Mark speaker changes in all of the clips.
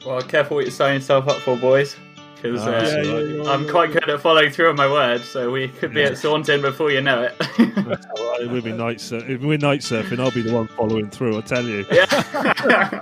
Speaker 1: Well, careful what you're signing yourself up for, boys. Because I'm quite good at following through on my word, so we could be at Saunton before you know it.
Speaker 2: We'll be if we're night surfing, I'll be the one following through, I'll tell you.
Speaker 1: Yeah.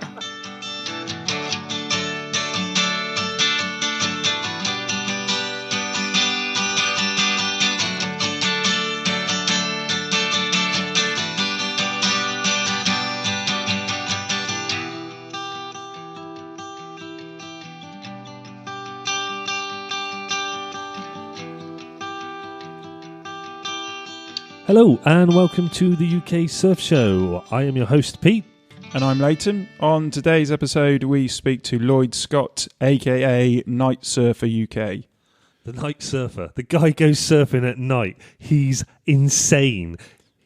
Speaker 2: Hello and welcome to the UK Surf Show. I am your host Pete.
Speaker 3: And I'm Leighton. On today's episode we speak to Lloyd Scott, aka Night Surfer UK.
Speaker 2: The night surfer. The guy goes surfing at night. He's insane.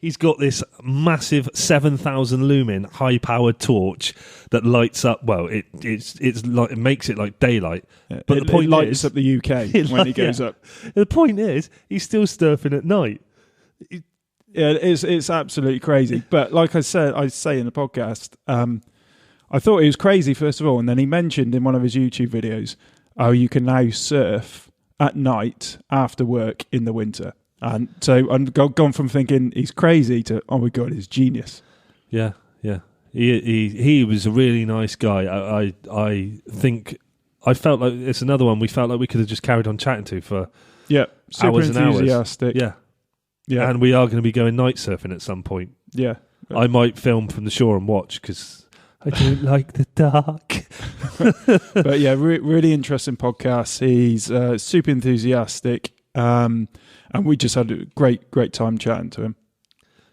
Speaker 2: He's got this massive 7,000 lumen high-powered torch that lights up. Well, it makes it like daylight. But the point
Speaker 3: lights up the UK when he goes up.
Speaker 2: The point is, he's still surfing at night.
Speaker 3: Yeah, it's absolutely crazy. But like I say in the podcast, I thought he was crazy first of all, and then he mentioned in one of his YouTube videos, you can now surf at night after work in the winter. And so I've gone from thinking he's crazy to, oh my God, he's genius.
Speaker 2: Yeah. He was a really nice guy. I think I felt like it's another one we felt like we could have just carried on chatting to for
Speaker 3: super
Speaker 2: hours and
Speaker 3: enthusiastic.
Speaker 2: Hours. Yeah, and we are going to be going night surfing at some point.
Speaker 3: Yeah.
Speaker 2: I might film from the shore and watch because I don't like the dark.
Speaker 3: But yeah, really interesting podcast. He's super enthusiastic, and we just had a great time chatting to him.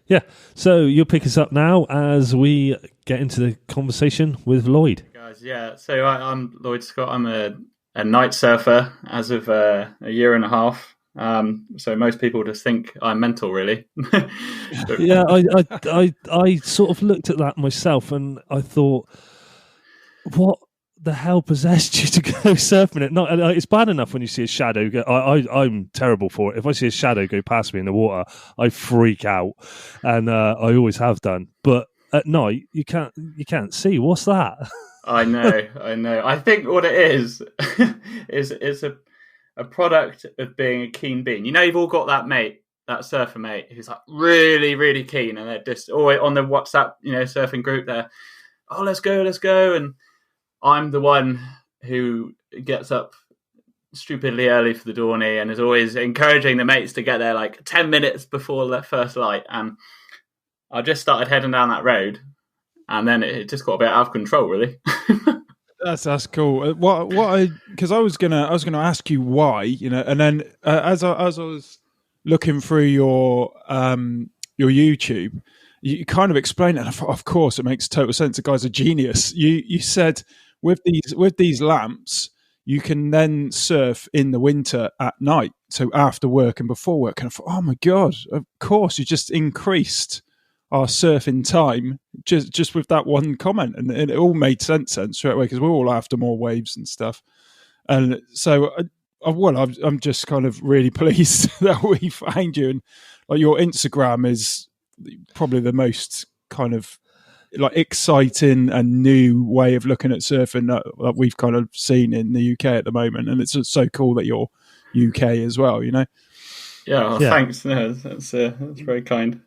Speaker 2: Yeah, so you'll pick us up now as we get into the conversation with Lloyd.
Speaker 1: Guys, yeah, so I'm Lloyd Scott. I'm a night surfer as of a year and a half. So most people just think I'm mental, really.
Speaker 2: Yeah, I sort of looked at that myself and I thought, what the hell possessed you to go surfing at night? It's bad enough when you see a shadow go. I'm terrible for it. If I see a shadow go past me in the water, I freak out, and I always have done. But at night, you can't see. What's that?
Speaker 1: I know. I think what it is is a product of being a keen bean. You know, you've all got that surfer mate who's like really, really keen, and they're just always on the WhatsApp, surfing group. They're, oh, let's go, and I'm the one who gets up stupidly early for the Dorney and is always encouraging the mates to get there like 10 minutes before the first light. And I just started heading down that road, and then it just got a bit out of control, really.
Speaker 3: That's cool. Because I was gonna ask you why, and then as I was looking through your YouTube, you kind of explained it. And I thought, of course, it makes total sense. The guy's a genius. You said with these lamps, you can then surf in the winter at night, so after work and before work. And I thought, oh my God, of course, you just increased our surfing time just with that one comment, and it all made sense straight away because we're all after more waves and stuff. And so, I'm just kind of really pleased that we found you, and like your Instagram is probably the most kind of like exciting and new way of looking at surfing that we've kind of seen in the UK at the moment, and it's just so cool that you're UK as well.
Speaker 1: Yeah, thanks. No, that's very kind.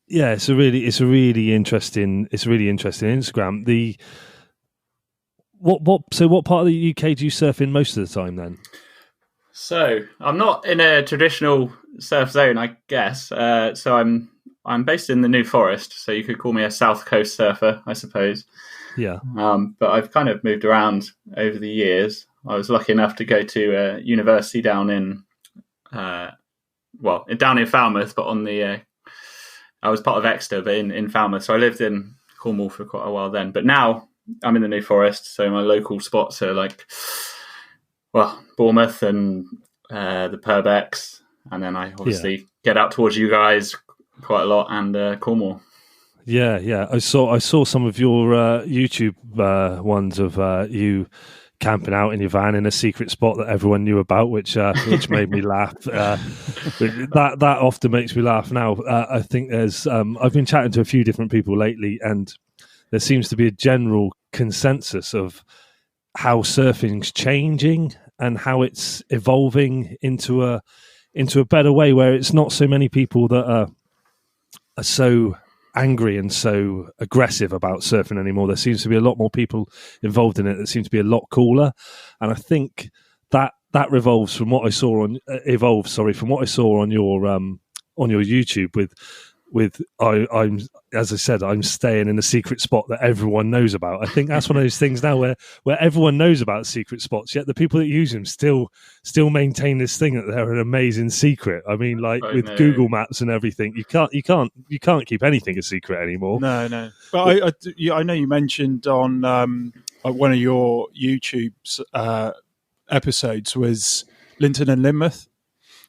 Speaker 2: Yeah, it's a really interesting Instagram. What part of the UK do you surf in most of the time then?
Speaker 1: So I'm not in a traditional surf zone, I guess. So I'm based in the New Forest, so you could call me a South Coast surfer, I suppose.
Speaker 2: Yeah.
Speaker 1: But I've kind of moved around over the years. I was lucky enough to go to a university down in Falmouth, but on the I was part of Exeter, but in Falmouth. So I lived in Cornwall for quite a while then. But now I'm in the New Forest, so my local spots are like, Bournemouth and the Purbex, and then I obviously get out towards you guys quite a lot, and Cornwall.
Speaker 2: Yeah. I saw some of your YouTube ones of you camping out in your van in a secret spot that everyone knew about, which made me laugh. That often makes me laugh now. I think there's I've been chatting to a few different people lately, and there seems to be a general consensus of how surfing's changing and how it's evolving into a better way, where it's not so many people that are so angry and so aggressive about surfing anymore. There seems to be a lot more people involved in it that seem to be a lot cooler, and I think that revolves from what I saw on from what I saw on your YouTube with I'm as I said, I'm staying in a secret spot that everyone knows about. I think that's one of those things now where everyone knows about secret spots, yet the people that use them still maintain this thing that they're an amazing secret. I mean, like with Google Maps and everything, you can't keep anything a secret anymore.
Speaker 3: No. But I know you mentioned on one of your YouTube's episodes was Linton and Lynmouth.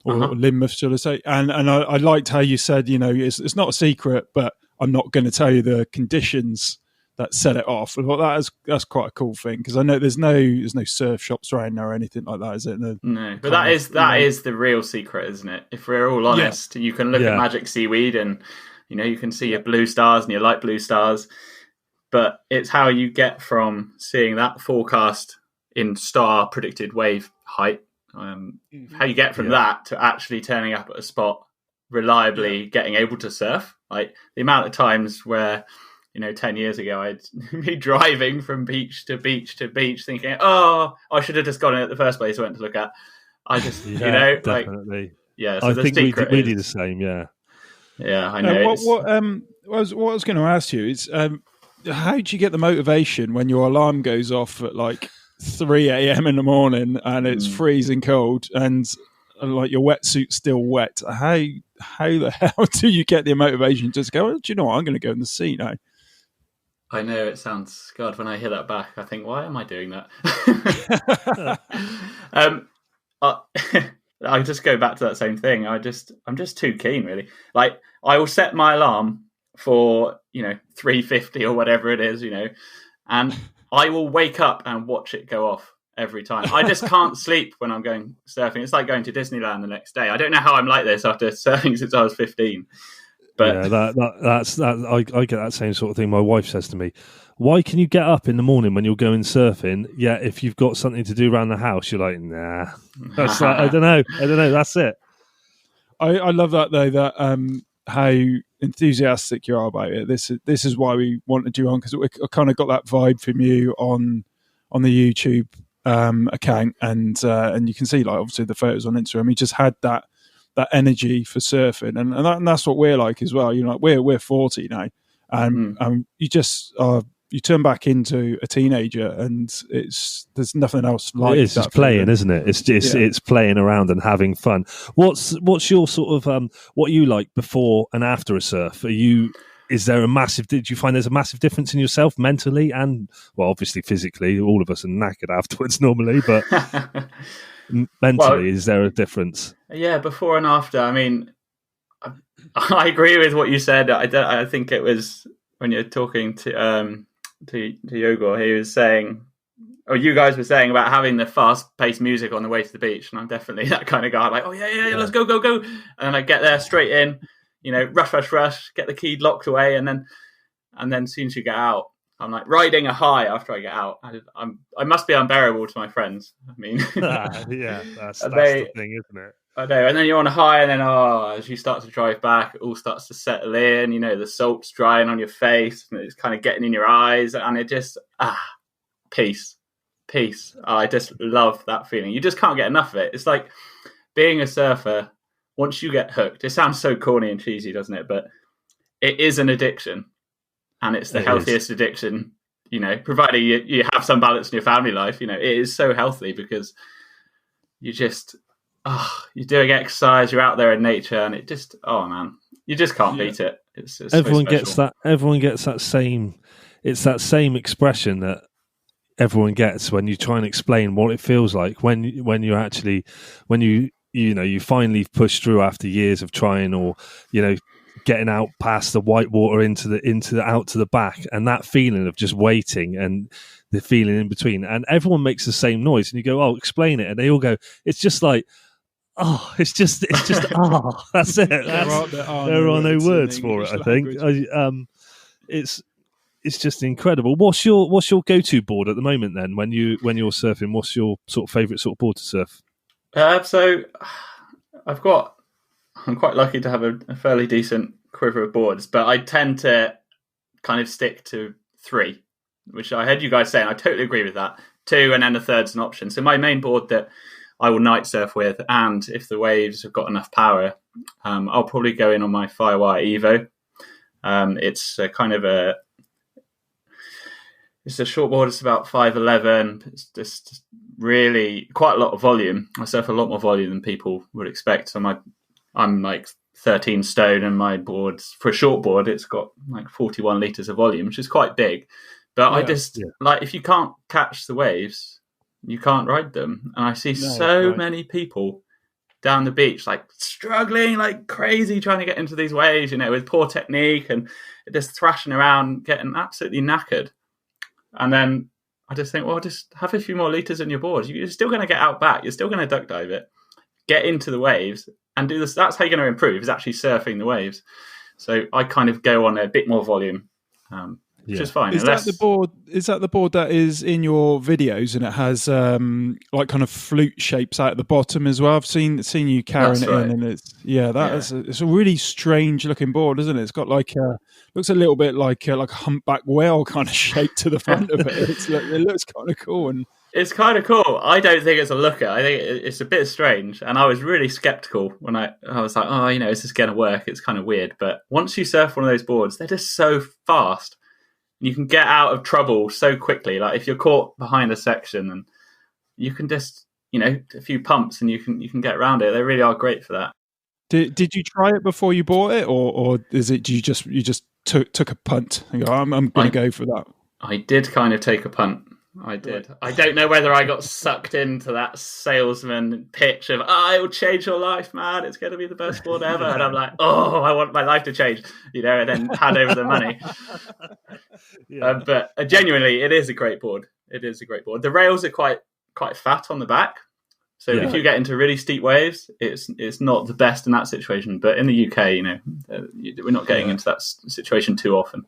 Speaker 3: Or Lynmouth, should I say? And I liked how you said, it's not a secret, but I'm not going to tell you the conditions that set it off. I thought that's quite a cool thing, because I know there's no surf shops around there or anything like that, is it?
Speaker 1: No, but that is the real secret, isn't it? If we're all honest, you can look at magic seaweed and you can see your blue stars and your light blue stars, but it's how you get from seeing that forecast in star predicted wave height. How you get from that to actually turning up at a spot reliably, getting able to surf. Like the amount of times where 10 years ago I'd be driving from beach to beach to beach thinking, oh, I should have just gone in at the first place I went to look at. I just
Speaker 2: definitely.
Speaker 1: So
Speaker 2: I think we do the same.
Speaker 1: I know.
Speaker 3: What I was going to ask you is how do you get the motivation when your alarm goes off at like 3 a.m. in the morning and it's freezing cold and like your wetsuit's still wet? How the hell do you get the motivation to just go, do you know what, I'm going to go in the sea now?
Speaker 1: I know it sounds, God, when I hear that back, I think, why am I doing that? I just go back to that same thing. I'm just too keen, really. Like I will set my alarm for 3:50 or whatever it is, and I will wake up and watch it go off every time. I just can't sleep when I'm going surfing. It's like going to Disneyland the next day. I don't know how I'm like this after surfing since I was 15. But
Speaker 2: that's I get that same sort of thing. My wife says to me, "Why can you get up in the morning when you're going surfing? Yeah, if you've got something to do around the house, you're like, nah." That's like, I don't know. That's it.
Speaker 3: I love that though. That how enthusiastic you are about it. This is why we wanted you on, because I kind of got that vibe from you on the YouTube account, and you can see like obviously the photos on Instagram. You just had that energy for surfing, and that's what we're like as well. We're 40 now, and you just you turn back into a teenager, and there's nothing else like
Speaker 2: it's just playing, isn't it? It's playing around and having fun. What's your sort of what you like before and after a surf? Did you find there's a massive difference in yourself mentally and, well, obviously physically? All of us are knackered afterwards normally, but mentally, is there a difference?
Speaker 1: Yeah, before and after. I mean, I agree with what you said. I think it was when you're talking to Yogor, he was saying, or you guys were saying about having the fast-paced music on the way to the beach, and I'm definitely that kind of guy. Like, oh yeah, let's go, and I get there straight in, rush, get the key locked away, and then as soon as you get out, I'm like riding a high after I get out. I must be unbearable to my friends. I mean,
Speaker 2: that's the thing, isn't it?
Speaker 1: I know. And then you're on a high, and then as you start to drive back, it all starts to settle in. The salt's drying on your face, and it's kind of getting in your eyes, and it just peace. I just love that feeling. You just can't get enough of it. It's like being a surfer. Once you get hooked, it sounds so corny and cheesy, doesn't it? But it is an addiction. And it's the healthiest addiction, provided you have some balance in your family life. It is so healthy because you just, you're doing exercise, you're out there in nature, and it just, you just can't beat it. It's
Speaker 2: everyone gets that. Everyone gets that same. It's that same expression that everyone gets when you try and explain what it feels like when you finally push through after years of trying, or getting out past the white water into out to the back, and that feeling of just waiting and the feeling in between, and everyone makes the same noise, and you go, explain it, and they all go, it's just like, it's just that's it. There are no words for it. I think it's it's just incredible. What's your go-to board at the moment then? When you're surfing, what's your sort of favourite sort of board to surf?
Speaker 1: So I'm quite lucky to have a fairly decent quiver of boards, but I tend to kind of stick to 3, which I heard you guys saying. I totally agree with that. 2, and then a third's an option. So my main board that I will night surf with, and if the waves have got enough power, I'll probably go in on my Firewire Evo. It's it's a short board. It's about 5'11". It's just really quite a lot of volume. I surf a lot more volume than people would expect. So I'm like 13 stone, and my board, for a short board, it's got like 41 litres of volume, which is quite big. But like, if you can't catch the waves, you can't ride them. And I see many people down the beach, like struggling like crazy, trying to get into these waves, with poor technique and just thrashing around, getting absolutely knackered. And then I just think, well, just have a few more litres in your board. You're still going to get out back. You're still going to duck dive it, get into the waves, and do this. That's how you're going to improve, is actually surfing the waves. So I kind of go on a bit more volume, which is fine.
Speaker 3: Is that the board that is in your videos, and it has like kind of flute shapes out at the bottom as well? I've seen you carrying it in, and it's a really strange looking board, isn't it? It's got like looks a little bit like a humpback whale kind of shape to the front of it. It looks kind of cool, and
Speaker 1: it's kind of cool. I don't think it's a looker. I think it's a bit strange, and I was really skeptical when I was like, oh, is this going to work? It's kind of weird. But once you surf one of those boards, they're just so fast. You can get out of trouble so quickly. Like if you're caught behind a section, and you can just, a few pumps, and you can get around it. They really are great for that.
Speaker 3: Did you try it before you bought it, or is it you just took a punt and go, I'm going to go for that?
Speaker 1: I did kind of take a punt. I did. I don't know whether I got sucked into that salesman pitch of, it'll change your life, man. It's going to be the best board ever. And I'm like, I want my life to change, and then hand over the money. But genuinely, it is a great board. It is a great board. The rails are quite fat on the back. So if you get into really steep waves, it's not the best in that situation. But in the UK, we're not getting into that situation too often.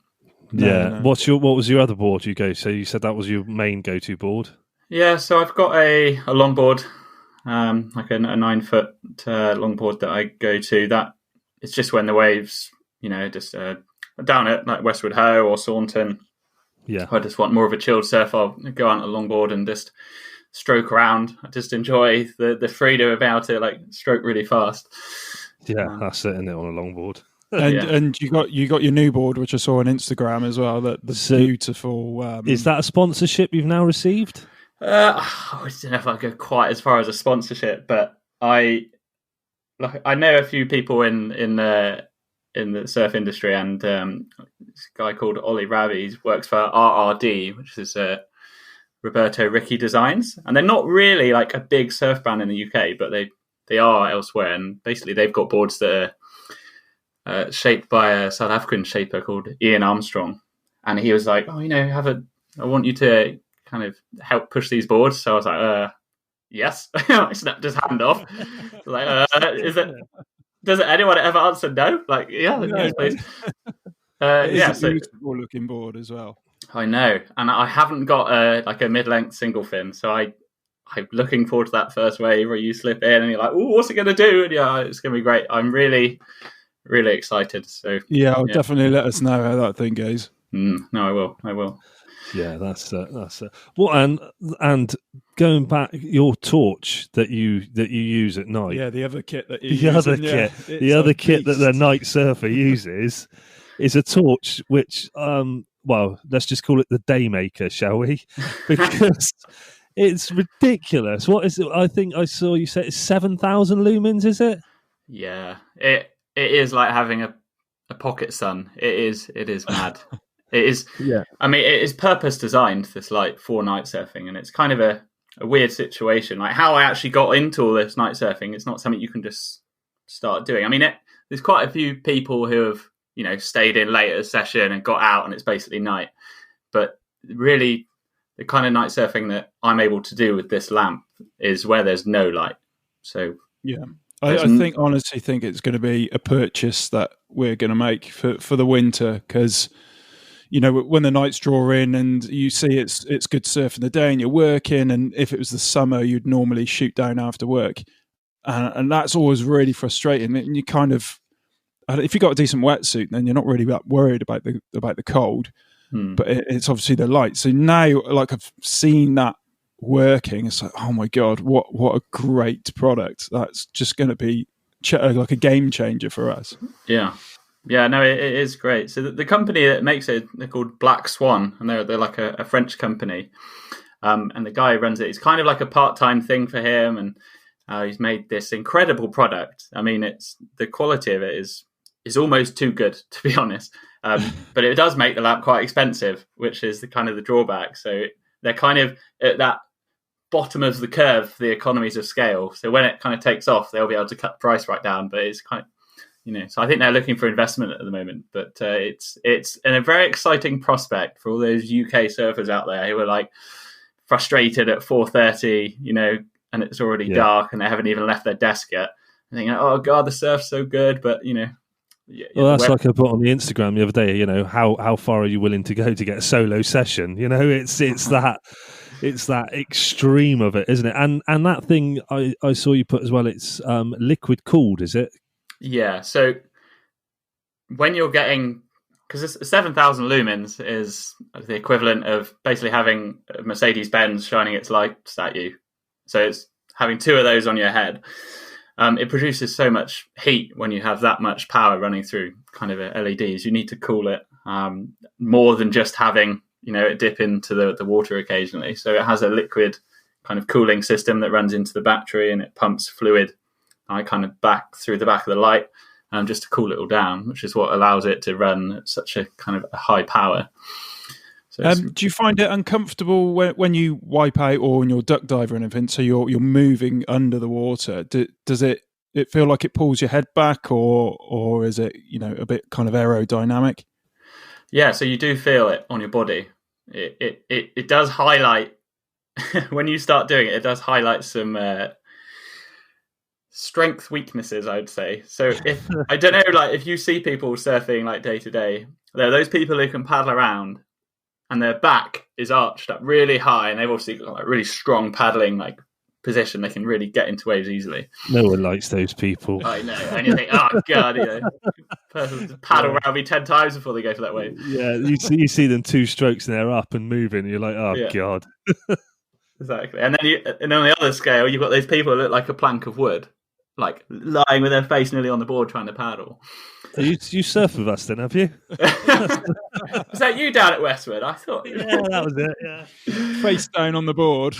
Speaker 2: No. What was your other board you go? So you said that was your main go-to board.
Speaker 1: Yeah, so I've got a longboard, like a 9-foot longboard that I go to. That it's just when the waves, just down at like Westwood Hoe or Saunton. Yeah, I just want more of a chilled surf. I'll go out on a longboard and just stroke around. I just enjoy the freedom about it, like stroke really fast.
Speaker 2: Yeah, that's it, isn't it, on a longboard?
Speaker 3: And you got your new board, which I saw on Instagram as well. That's beautiful.
Speaker 2: Is that a sponsorship you've now received?
Speaker 1: I don't know if I go quite as far as a sponsorship, but I know a few people in the surf industry, and this guy called Ollie Ravi works for RRD, which is Roberto Ricci Designs, and they're not really like a big surf brand in the UK, but they are elsewhere, and basically they've got boards that are shaped by a South African shaper called Ian Armstrong, and he was like, I want you to kind of help push these boards. So I was like, yes. I snapped his hand off. Like, does anyone ever answer no? Like, yes, please.
Speaker 3: It's a beautiful looking board as well.
Speaker 1: I know, and I haven't got a mid-length single fin, so I'm looking forward to that first wave where you slip in and you're like, what's it going to do? And it's going to be great. I'm really really excited. So
Speaker 3: definitely let us know how that thing goes.
Speaker 1: No, I will.
Speaker 2: Yeah, that's well, and going back, your torch that you use at night.
Speaker 3: Yeah, the other kit that
Speaker 2: the other kit that the night surfer uses is a torch which let's just call it the Daymaker, shall we? Because it's ridiculous. What is it? I think I saw you say it's 7,000 lumens. Is it?
Speaker 1: Yeah, it is like having a pocket sun. It is mad. It is. Yeah. I mean, it is purpose designed, this light, for night surfing, and it's kind of a weird situation. Like how I actually got into all this night surfing, it's not something you can just start doing. I mean, there's quite a few people who have stayed in late at a session and got out, and it's basically night. But really, the kind of night surfing that I'm able to do with this lamp is where there's no light. So
Speaker 3: yeah. I honestly think it's going to be a purchase that we're going to make for the winter, because when the nights draw in and you see it's good surf in the day and you're working, and if it was the summer, you'd normally shoot down after work. And that's always really frustrating. And you kind of, if you've got a decent wetsuit, then you're not really that worried about the cold. But it's obviously the light. So now, like, I've seen that working. It's like, oh my God, what a great product. That's just going to be like a game changer for us.
Speaker 1: Yeah. Yeah, no, it is great. So the company that makes it, they're called Black Swan, and they're like a French company. And the guy who runs it, it's kind of like a part-time thing for him, and he's made this incredible product. I mean, the quality of it is almost too good, to be honest. But it does make the lamp quite expensive, which is the kind of the drawback. So they're kind of at that bottom of the curve, the economies of scale. So when it kind of takes off, they'll be able to cut the price right down. But it's kind of, so I think they're looking for investment at the moment. But it's a very exciting prospect for all those UK surfers out there who are like frustrated at 4:30, and it's already dark and they haven't even left their desk yet. And thinking, oh God, the surf's so good, but
Speaker 2: well, that's like I put on the Instagram the other day. How far are you willing to go to get a solo session? It's that extreme of it, isn't it? And that thing I saw you put as well. It's liquid cooled, is it?
Speaker 1: Yeah. So when you're getting, because 7,000 lumens is the equivalent of basically having a Mercedes-Benz shining its lights at you. So it's having two of those on your head. It produces so much heat when you have that much power running through kind of LEDs. You need to cool it more than just having, it dip into the water occasionally. So it has a liquid kind of cooling system that runs into the battery, and it pumps fluid kind of back through the back of the light just to cool it all down, which is what allows it to run at such a kind of a high power. So
Speaker 3: do you find it uncomfortable when you wipe out or when you're duck dive or anything? So you're moving under the water. Does it feel like it pulls your head back, or is it a bit kind of aerodynamic?
Speaker 1: Yeah, so you do feel it on your body. It does highlight when you start doing it. It does highlight some strength weaknesses, I would say. So if I don't know, like if you see people surfing like day to day, there are those people who can paddle around and their back is arched up really high, and they've obviously got like really strong paddling like position. They can really get into waves easily.
Speaker 2: No one likes those people.
Speaker 1: I know, and you think, oh God, person paddle around me 10 times before they go for that wave.
Speaker 2: Yeah, you see them 2 strokes and they're up and moving, and you're like, oh God.
Speaker 1: Exactly. And then on the other scale, you've got those people that look like a plank of wood, like lying with their face nearly on the board trying to paddle.
Speaker 2: You surf with us then, have you?
Speaker 1: Was that you down at Westwood? I thought.
Speaker 2: Yeah, that was it. Yeah.
Speaker 3: Face down on the board,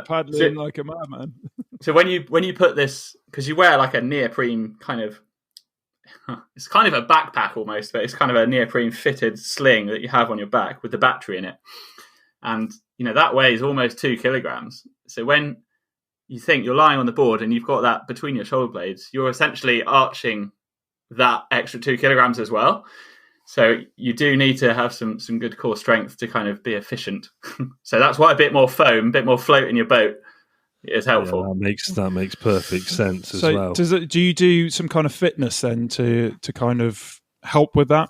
Speaker 3: paddling like a madman.
Speaker 1: So when you put this, because you wear like a neoprene kind of, it's kind of a backpack almost, but it's kind of a neoprene fitted sling that you have on your back with the battery in it, and that weighs almost 2 kilograms. So when you think you're lying on the board and you've got that between your shoulder blades, you're essentially arching that extra 2 kilograms as well. So you do need to have some good core strength to kind of be efficient. So that's why a bit more foam, a bit more float in your boat is helpful.
Speaker 2: Yeah, that makes perfect sense as well.
Speaker 3: Do you do some kind of fitness then to kind of help with that?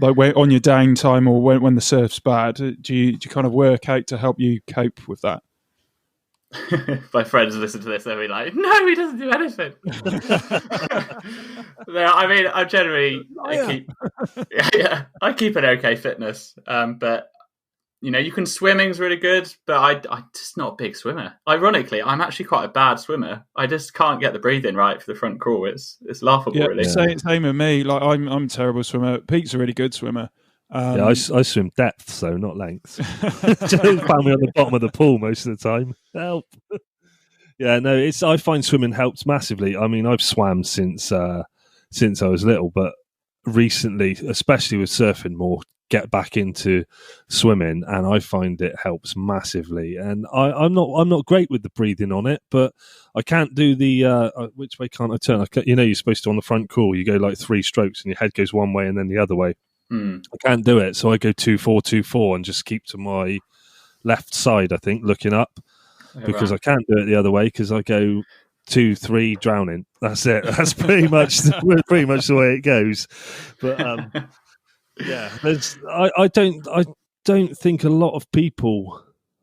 Speaker 3: Like on your downtime or when the surf's bad, do you kind of work out to help you cope with that?
Speaker 1: If my friends listen to this, they'll be like, no, he doesn't do anything. I mean, I generally I keep an okay fitness, but you can, swimming's really good, but I'm just not a big swimmer. Ironically, I'm actually quite a bad swimmer. I just can't get the breathing right for the front crawl. It's laughable, really.
Speaker 3: Same with me. Like I'm a terrible swimmer. Pete's a really good swimmer.
Speaker 2: I swim depth, so not length. Just found me on the bottom of the pool most of the time. Help. Yeah, no, I find swimming helps massively. I mean, I've swam since I was little, but recently, especially with surfing more, get back into swimming, and I find it helps massively. And I'm not great with the breathing on it, but I can't do the which way can't I turn? You're supposed to on the front crawl, you go like 3 strokes and your head goes one way and then the other way. I can't do it, so I go 2-4-2-4 and just keep to my left side, I think, looking up, because I can't do it the other way because I go 2-3 drowning. That's it. That's pretty much the way it goes. But Yeah, I don't think a lot of people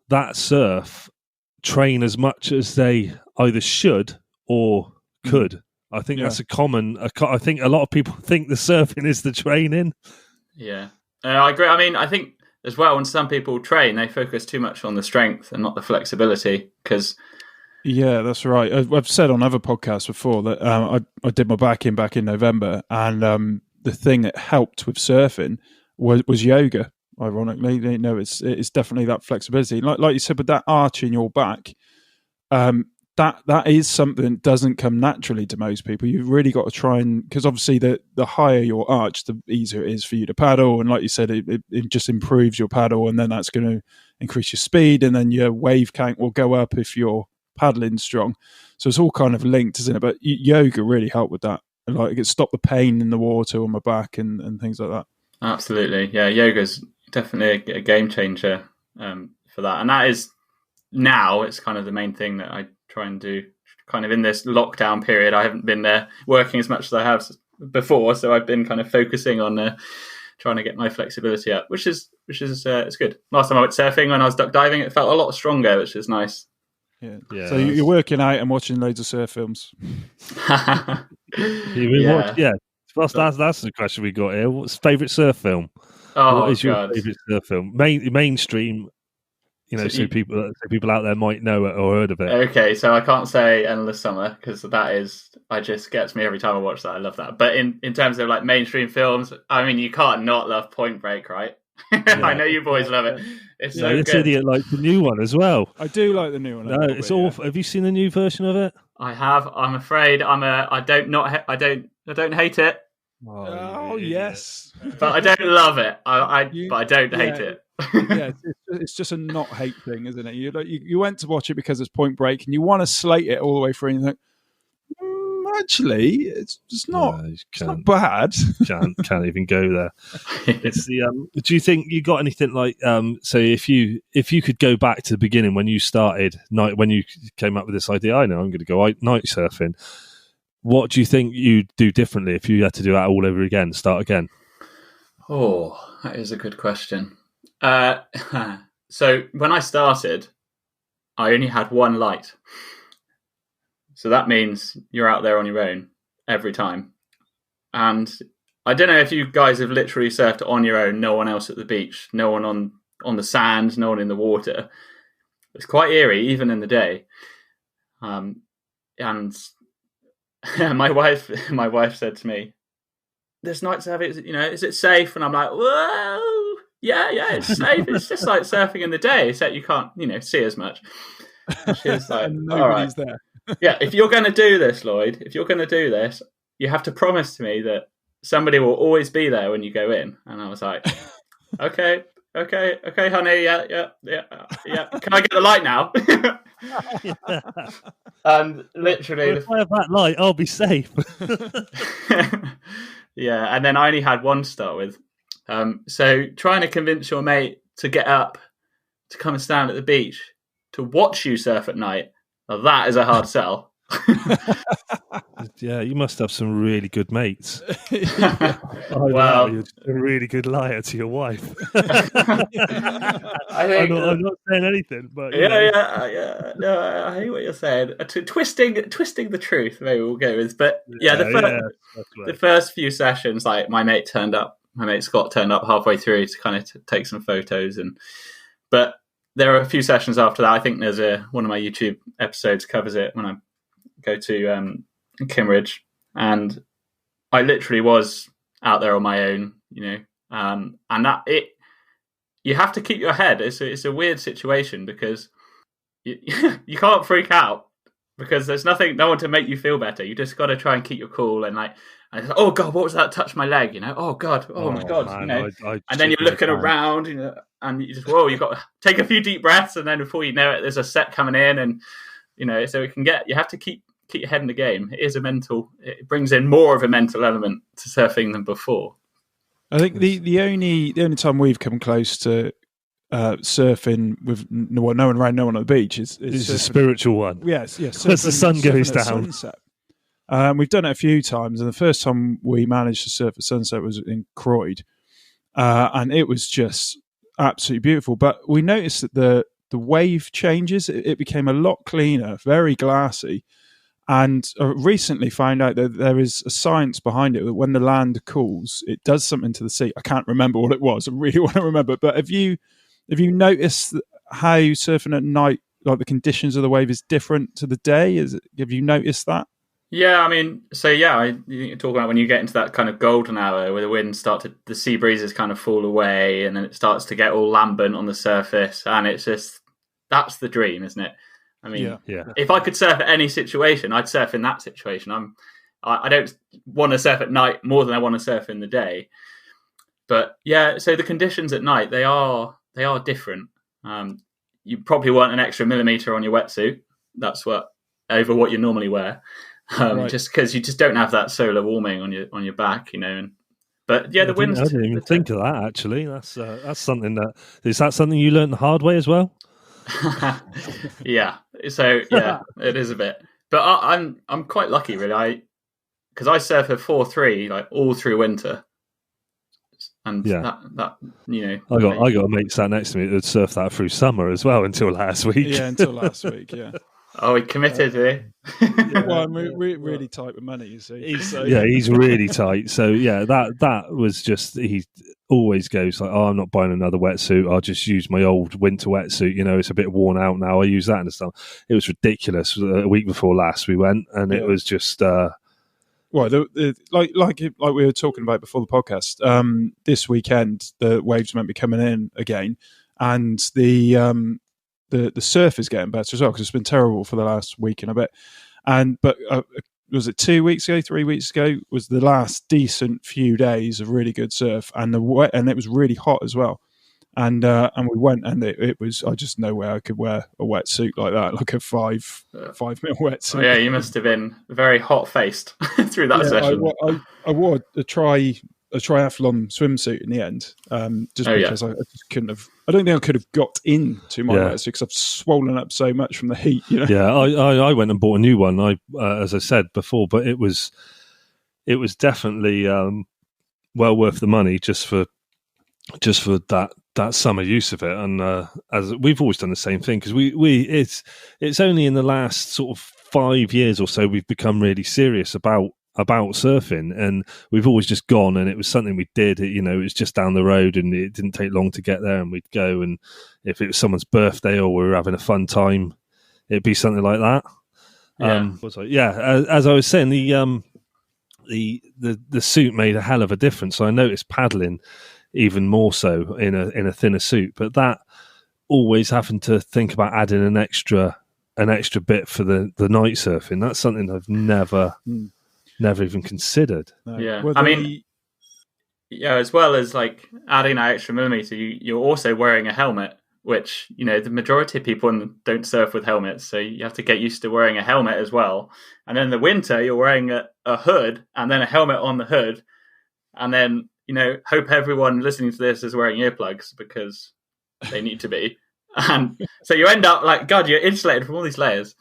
Speaker 2: that surf train as much as they either should or could. I think that's a common. I think a lot of people think the surfing is the training.
Speaker 1: Yeah, I agree. I mean, I think as well, when some people train, they focus too much on the strength and not the flexibility. Because
Speaker 3: yeah, that's right. I've said on other podcasts before that I did my back in November, and the thing that helped with surfing was yoga. Ironically, it's definitely that flexibility. Like you said, with that arch in your back, that is something that doesn't come naturally to most people. You've really got to try because obviously the higher your arch, the easier it is for you to paddle. And like you said, it just improves your paddle, and then that's going to increase your speed, and then your wave count will go up if you're paddling strong. So it's all kind of linked, isn't it? But yoga really helped with that. And like it stopped the pain in the water on my back and things like that.
Speaker 1: Absolutely, yeah. Yoga's definitely a game changer for that, and that is now it's kind of the main thing that I try and do. Kind of in this lockdown period, I haven't been working as much as I have before, so I've been kind of focusing on trying to get my flexibility up, which is it's good. Last time I went surfing when I was duck diving, it felt a lot stronger, which is nice.
Speaker 3: Yeah. So you're working out and watching loads of surf films.
Speaker 2: That's the question we got here. What's favourite surf film? What is your favourite surf film? Mainstream, so people out there might know it or heard of it.
Speaker 1: Okay, so I can't say Endless Summer because it just gets me every time I watch that. I love that. But in terms of like mainstream films, I mean, you can't not love Point Break, right? Yeah. I know you boys love it. It's so good.
Speaker 2: This idiot likes the new one as well.
Speaker 3: I do like the new one.
Speaker 2: No, it's awful. Have you seen the new version of it?
Speaker 1: I have. I'm afraid I don't hate it.
Speaker 3: Oh yes,
Speaker 1: but I don't love it. But I don't hate it.
Speaker 3: Yeah, it's just a not hate thing, isn't it? You went to watch it because it's Point Break, and you want to slate it all the way through, and you think, actually, it's not. It's not bad.
Speaker 2: Can't even go there. It's the. Do you think you got anything like? So if you could go back to the beginning when you started when you came up with this idea, I know I'm going to go night surfing. What do you think you'd do differently if you had to do that all over again? Start again.
Speaker 1: Oh, that is a good question. So when I started, I only had one light. So that means you're out there on your own every time. And I don't know if you guys have literally surfed on your own, no one else at the beach, no one on the sand, no one in the water. It's quite eerie, even in the day. And my wife said to me, "This night surfing, is it safe?" And I'm like, "Whoa, yeah, it's safe. It's just like surfing in the day, except you can't, see as much." And she was like, "All right,
Speaker 3: there."
Speaker 1: Yeah, if you're going to do this, Lloyd, you have to promise to me that somebody will always be there when you go in." And I was like, "Okay, honey, yeah. Can I get the light now?" And literally,
Speaker 2: if I have that light, I'll be safe.
Speaker 1: Yeah, and then I only had one to start with. So trying to convince your mate to get up, to come and stand at the beach, to watch you surf at night, now that is a hard sell.
Speaker 2: Yeah, you must have some really good mates.
Speaker 1: Well,
Speaker 2: you're a really good liar to your wife.
Speaker 1: I'm
Speaker 2: not saying anything, but
Speaker 1: yeah. No, I hate what you're saying. Twisting the truth, maybe we'll go with. But the first few sessions, like my mate Scott turned up halfway through to kind of take some photos, but there are a few sessions after that. I think there's one of my YouTube episodes covers it when I go to Kimmeridge, and I literally was out there on my own, and that you have to keep your head. It's a weird situation because you can't freak out because there's no one to make you feel better. You just got to try and keep your cool and oh God, what was that? Touch my leg, Oh God, oh my God,
Speaker 2: man,
Speaker 1: and then you're looking around, and you just you've got to take a few deep breaths, and then before you know it, there's a set coming in, and so you have to keep your head in the game. It brings in more of a mental element to surfing than before.
Speaker 3: I think the only time we've come close to surfing with no one around, no one on the beach is
Speaker 2: a spiritual one.
Speaker 3: Yes.
Speaker 2: As the sun goes down.
Speaker 3: Sunset. We've done it a few times, and the first time we managed to surf at sunset was in Croyd, and it was just absolutely beautiful. But we noticed that the wave changes. It became a lot cleaner, very glassy. And recently found out that there is a science behind it, that when the land cools, it does something to the sea. I can't remember what it was. I really want to remember. But have you noticed how surfing at night, like the conditions of the wave, is different to the day? Have you noticed that?
Speaker 1: Yeah, I mean, you talk about when you get into that kind of golden hour where the sea breezes kind of fall away, and then it starts to get all lambent on the surface, and it's just, that's the dream, isn't it? I mean, if I could surf at any situation, I'd surf in that situation. I don't want to surf at night more than I want to surf in the day. But yeah, so the conditions at night, they are different. You probably want an extra millimeter on your wetsuit. That's over what you normally wear, right. Just because you just don't have that solar warming on your back, But yeah, the winds.
Speaker 2: I didn't even think of that. Actually, that's something is that something you learned the hard way as well?
Speaker 1: Yeah, so yeah, it is a bit, but I'm quite lucky really. Because I surf a 4.3 like all through winter, and that
Speaker 2: I got a mate sat next to me that surfed that through summer as well until last week.
Speaker 3: Yeah, until last week. Yeah.
Speaker 1: Oh, he committed,
Speaker 3: Well, I'm really tight with money, you see.
Speaker 2: He's really tight. So yeah, that was just, he always goes like, "Oh, I'm not buying another wetsuit. I'll just use my old winter wetsuit. It's a bit worn out now. I use that and stuff." It was ridiculous. A week before last, we went, and it was just.
Speaker 3: Well, like we were talking about before the podcast. This weekend, the waves might be coming in again, and the surf is getting better as well, because it's been terrible for the last week and a bit. But was it 2 weeks ago, 3 weeks ago, was the last decent few days of really good surf, and it was really hot as well. And we went, and it was, I just no way I could wear a wetsuit like that, like a 5 mil wetsuit.
Speaker 1: Oh, yeah, you must have been very hot faced through that session.
Speaker 3: I wore a triathlon swimsuit in the end, because I just couldn't have. I don't think I could have got into my wetsuit because I've swollen up so much from the heat.
Speaker 2: Yeah, I went and bought a new one. As I said before, but it was definitely well worth the money just for that summer use of it. And as we've always done the same thing, because it's only in the last sort of 5 years or so we've become really serious about surfing, and we've always just gone, and it was something we did. It was just down the road, and it didn't take long to get there, and we'd go, and if it was someone's birthday or we were having a fun time, it'd be something like that. As I was saying, the suit made a hell of a difference. So I noticed paddling even more so in a thinner suit, but that always having to think about adding an extra bit for the night surfing, that's something I've never even considered.
Speaker 1: Yeah, I mean, as well as like adding that extra millimeter, you're also wearing a helmet, which the majority of people don't surf with helmets, so you have to get used to wearing a helmet as well. And then in the winter, you're wearing a hood and then a helmet on the hood, and then hope everyone listening to this is wearing earplugs because they need to be. And so you end up like, God, you're insulated from all these layers.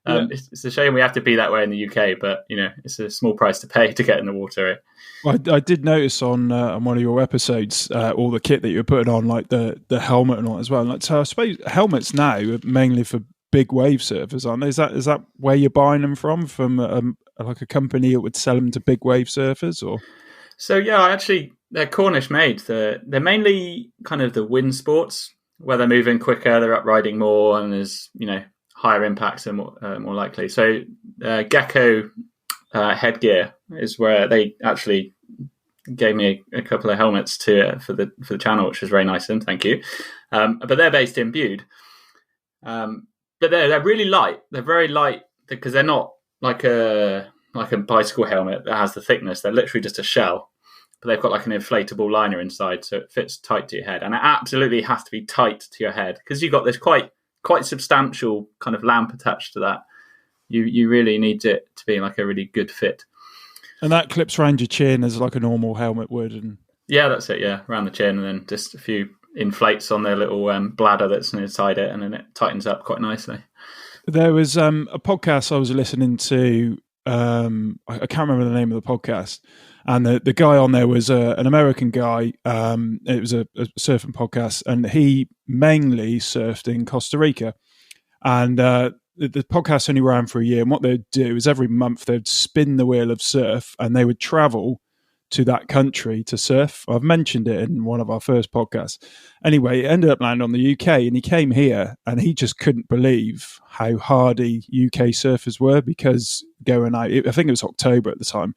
Speaker 1: It's a shame we have to be that way in the UK, but it's a small price to pay to get in the water.
Speaker 3: Well, I did notice on one of your episodes all the kit that you were putting on, like the helmet and all as well. So I suppose helmets now are mainly for big wave surfers, aren't they? Is that where you're buying them from like a company that would sell them to big wave surfers, or?
Speaker 1: So yeah, actually, they're Cornish made. They're mainly kind of the wind sports where they're moving quicker, they're up riding more, and there's higher impacts and more likely. So Gecko headgear is where they actually gave me a couple of helmets for the channel, which was very nice of them. Thank you. But they're based in Bude. But they're really light. They're very light because they're not like a bicycle helmet that has the thickness. They're literally just a shell, but they've got like an inflatable liner inside, so it fits tight to your head. And it absolutely has to be tight to your head because you've got this quite substantial kind of lamp attached to that. You really need it to be like a really good fit.
Speaker 3: And that clips around your chin as like a normal helmet would. And
Speaker 1: yeah, that's it. Yeah, around the chin, and then just a few inflates on their little bladder that's inside it, and then it tightens up quite nicely.
Speaker 3: There was a podcast I was listening to. I can't remember the name of the podcast, And the guy on there was an American guy. It was a surfing podcast, and he mainly surfed in Costa Rica. And the podcast only ran for a year. And what they'd do is every month they'd spin the wheel of surf, and they would travel to that country to surf. I've mentioned it in one of our first podcasts. Anyway, it ended up landing on the UK, and he came here, and he just couldn't believe how hardy UK surfers were, because going out, I think it was October at the time,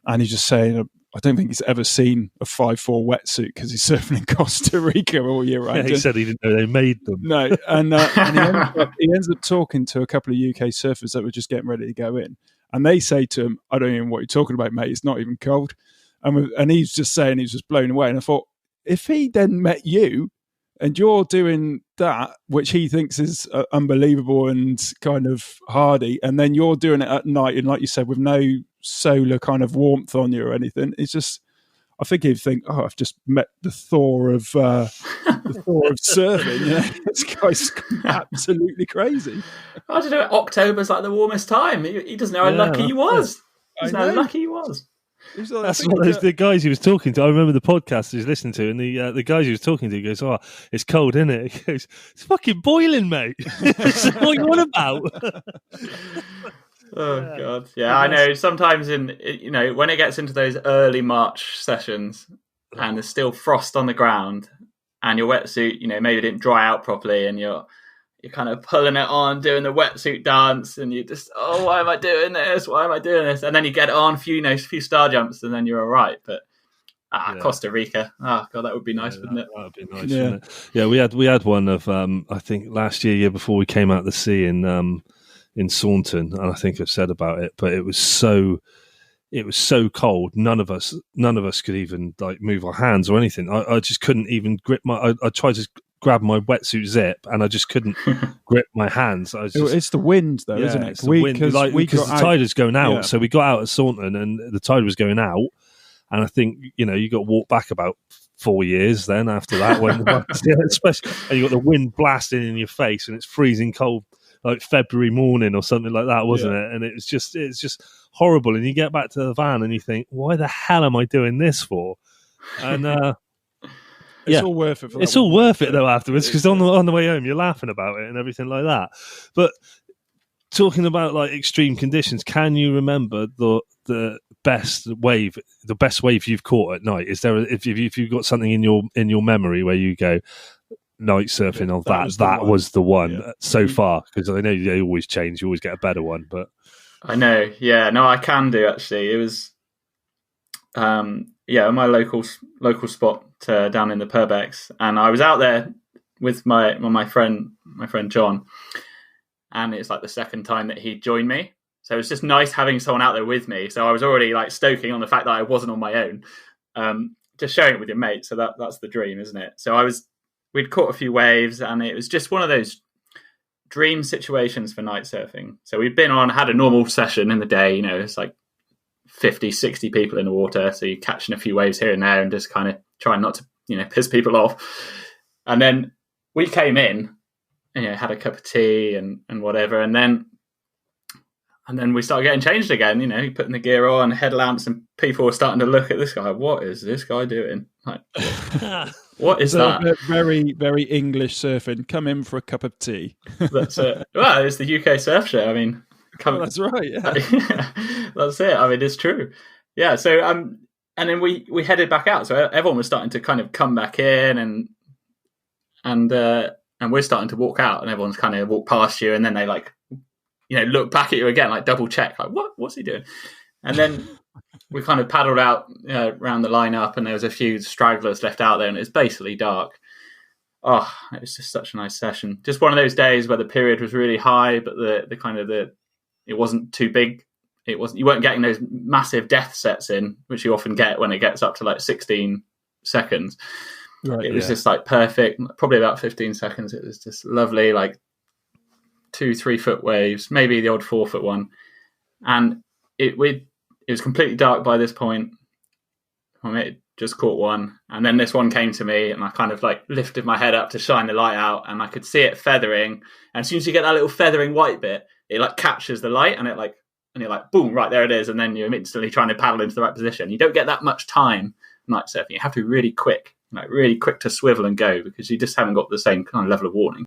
Speaker 3: and he's just saying, I don't think he's ever seen a 5'4" wetsuit because he's surfing in Costa Rica all year round.
Speaker 2: Yeah, he said he didn't know they made them.
Speaker 3: No, and he ends up talking to a couple of UK surfers that were just getting ready to go in, and they say to him, "I don't even know what you're talking about, mate. It's not even cold." And he's just saying he's just blown away. And I thought, if he then met you and you're doing that, which he thinks is unbelievable and kind of hardy, and then you're doing it at night, and like you said, with no solar kind of warmth on you or anything, it's just, I think he'd think, oh, I've just met the Thor of surfing. You know? This guy's absolutely crazy.
Speaker 1: I don't know. October's like the warmest time. He doesn't know how lucky he was. He doesn't know how lucky he was.
Speaker 3: Like,
Speaker 2: that's what the guys he was talking to. I remember the podcast he was listening to, and the guys he was talking to goes, "Oh, it's cold, isn't it?" He goes, "It's fucking boiling, mate." What are you on about?
Speaker 1: Oh God, yeah, I know. Sometimes when it gets into those early March sessions, and there's still frost on the ground, and your wetsuit, maybe didn't dry out properly, and you're kind of pulling it on, doing the wetsuit dance, and you just, oh, why am I doing this? Why am I doing this? And then you get it on a few star jumps, and then you're all right. But Costa Rica, oh God, that would be nice, wouldn't it?
Speaker 2: That would be nice, wouldn't it? Yeah, we had one of I think last year before we came out of the sea in Saunton, and I think I've said about it, but it was so cold. None of us could even like move our hands or anything. I just couldn't even grip I tried to grab my wetsuit zip, and I just couldn't grip my hands.
Speaker 3: It's the wind, though, isn't it?
Speaker 2: It's the wind, because the tide is going out. Yeah. So we got out at Saunton, and the tide was going out, and I think you got to walk back about 4 years then after that, when especially, and you got the wind blasting in your face, and it's freezing cold, like February morning or something like that, wasn't it? And it's just horrible. And you get back to the van, and you think, why the hell am I doing this for? And
Speaker 3: it's all worth it.
Speaker 2: It's all worth it though afterwards, because on the way home you're laughing about it and everything like that. But talking about like extreme conditions, can you remember the best wave you've caught at night? Is there if you've got something in your memory where you go, night surfing on that was the one so far? Because I know they always change, you always get a better one. But
Speaker 1: I know, I can do actually. It was my local spot down in the Purbex, and I was out there with my friend John, and it's like the second time that he joined me, so it's just nice having someone out there with me. So I was already like stoking on the fact that I wasn't on my own, just sharing it with your mate. So that's the dream, isn't it? So we'd caught a few waves, and it was just one of those dream situations for night surfing. So we'd had a normal session in the day, it's like 50, 60 people in the water. So you're catching a few waves here and there and just kind of trying not to, piss people off. And then we came in and had a cup of tea and whatever. And then we started getting changed again, putting the gear on, headlamps, and people were starting to look at this guy. What is this guy doing? Like, what is that?
Speaker 3: Very, very English surfing. Come in for a cup of tea.
Speaker 1: That's it. Well, it's the UK surf show. I mean,
Speaker 3: that's right. Yeah.
Speaker 1: That's it. I mean, it's true. Yeah. So, and then we headed back out. So everyone was starting to kind of come back in, and we're starting to walk out, and everyone's kind of walked past you, and then they like, look back at you again, like double check, like what's he doing? And then we kind of paddled out around the lineup, and there was a few stragglers left out there, and it was basically dark. Oh, it was just such a nice session. Just one of those days where the period was really high, but it wasn't too big. You weren't getting those massive death sets in, which you often get when it gets up to like 16 seconds. Right, it was just like perfect, probably about 15 seconds. It was just lovely, like 2-3 foot waves, maybe the odd 4 foot one. And it was completely dark by this point. My mate just caught one, and then this one came to me, and I kind of like lifted my head up to shine the light out, and I could see it feathering. And as soon as you get that little feathering white bit, it like captures the light, and it like and you're like, boom, right there it is, and then you're instantly trying to paddle into the right position. You don't get that much time night surfing. You have to be really quick to swivel and go, because you just haven't got the same kind of level of warning.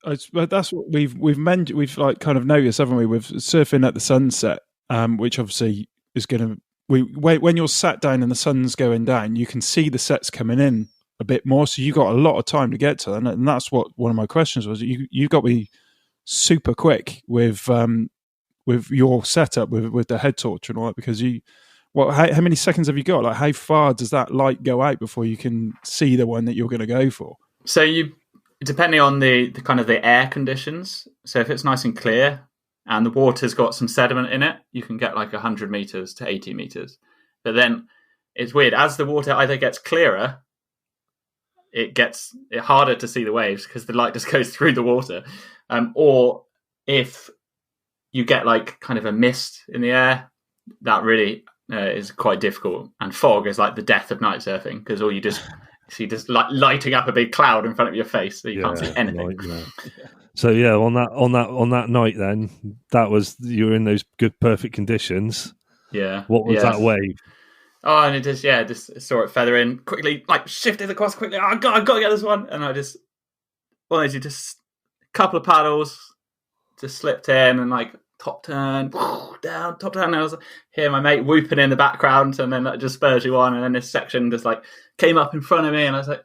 Speaker 3: That's what we've mentioned. We've like kind of noticed, haven't we, with surfing at the sunset, which obviously is going to. When you're sat down and the sun's going down, you can see the sets coming in a bit more, so you got a lot of time to get to them. And that's what one of my questions was. You got to be super quick with your setup with the head torch and all that, because how many seconds have you got? Like, how far does that light go out before you can see the one that you're going to go for?
Speaker 1: So depending on the kind of the air conditions. So if it's nice and clear and the water's got some sediment in it, you can get like 100 meters to 80 meters. But then it's weird, as the water either gets clearer, it gets harder to see the waves because the light just goes through the water, or if you get like kind of a mist in the air, that really is quite difficult. And fog is like the death of night surfing, because all you just see just like lighting up a big cloud in front of your face, so you can't see anything.
Speaker 2: So on that night, then you were in those good perfect conditions.
Speaker 1: Yeah.
Speaker 2: What was that wave?
Speaker 1: Oh, and it just saw it feather in quickly, like shifted across quickly. Oh God, I've got to get this one. And I just a couple of paddles, just slipped in and like top turn, down, top turn. And I was hear my mate whooping in the background, and then that just spurs you on. And then this section just like came up in front of me, and I was like,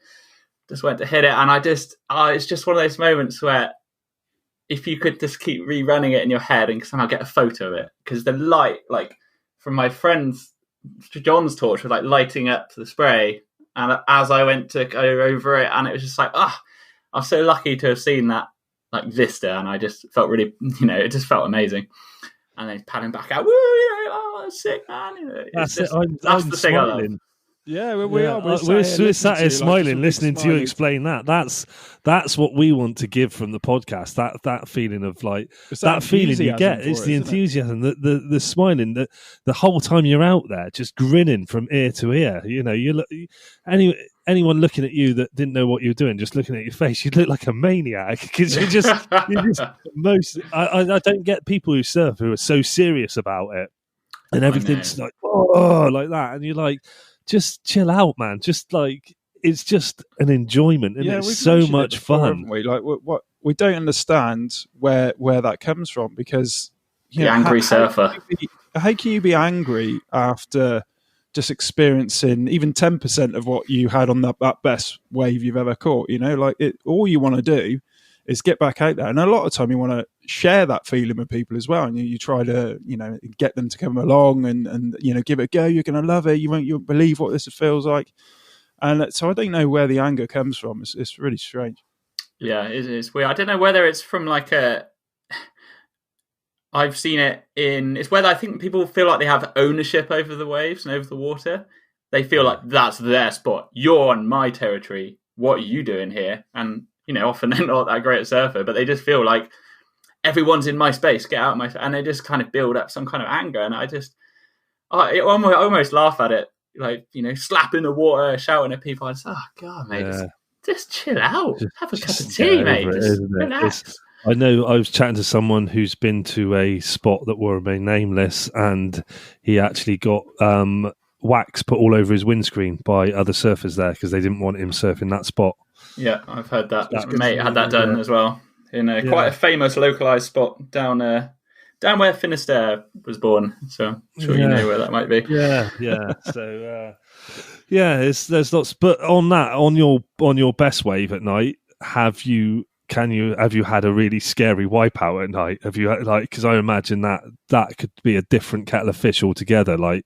Speaker 1: just went to hit it. And it's just one of those moments where if you could just keep rerunning it in your head and somehow get a photo of it, because the light, like from my friend's John's torch, was like lighting up the spray, and as I went to go over it, and it was just like, I'm so lucky to have seen that like vista, and I just felt really, it just felt amazing. And then paddling back out, woo, sick, man. That's the thing I love.
Speaker 3: Yeah, we are.
Speaker 2: We're sat here smiling, listening to you explain that. That's what we want to give from the podcast. That feeling of like that feeling you get. It's the enthusiasm, the smiling, the whole time you're out there, just grinning from ear to ear. Anyone looking at you that didn't know what you were doing, just looking at your face, you look like a maniac, because you're just most. I don't get people who surf who are so serious about it, and everything's like like that, and you're like, just chill out, man. Just like, it's just an enjoyment, and it's so much fun.
Speaker 3: Like what we don't understand where that comes from, because
Speaker 1: the angry surfer.
Speaker 3: How can you be angry after just experiencing even 10% of what you had on that best wave you've ever caught? All you want to do is get back out there, and a lot of time you want to share that feeling with people as well, and you try to get them to come along and give it a go. You're going to love it. You'll believe what this feels like. And so I don't know where the anger comes from. It's really strange.
Speaker 1: Yeah, it's weird. I don't know whether it's from I've seen it it's whether I think people feel like they have ownership over the waves and over the water. They feel like that's their spot. You're on my territory. What are you doing here? And often they're not that great a surfer, but they just feel like everyone's in my space, get out of my space. And they just kind of build up some kind of anger. And I almost laugh at it, like, slapping the water, shouting at people. I just, oh God, mate, just chill out. Have a cup of tea, mate. Just relax.
Speaker 2: I know I was chatting to someone who's been to a spot that will remain nameless, and he actually got wax put all over his windscreen by other surfers there because they didn't want him surfing that spot.
Speaker 1: Yeah, I've heard that. Mate had that done as well in quite a famous localised spot down where Finisterre was born. So I'm sure you know where that might be.
Speaker 2: Yeah. So there's lots. But on your best wave at night, have you had a really scary wipeout at night? Have you because I imagine that could be a different kettle of fish altogether, like.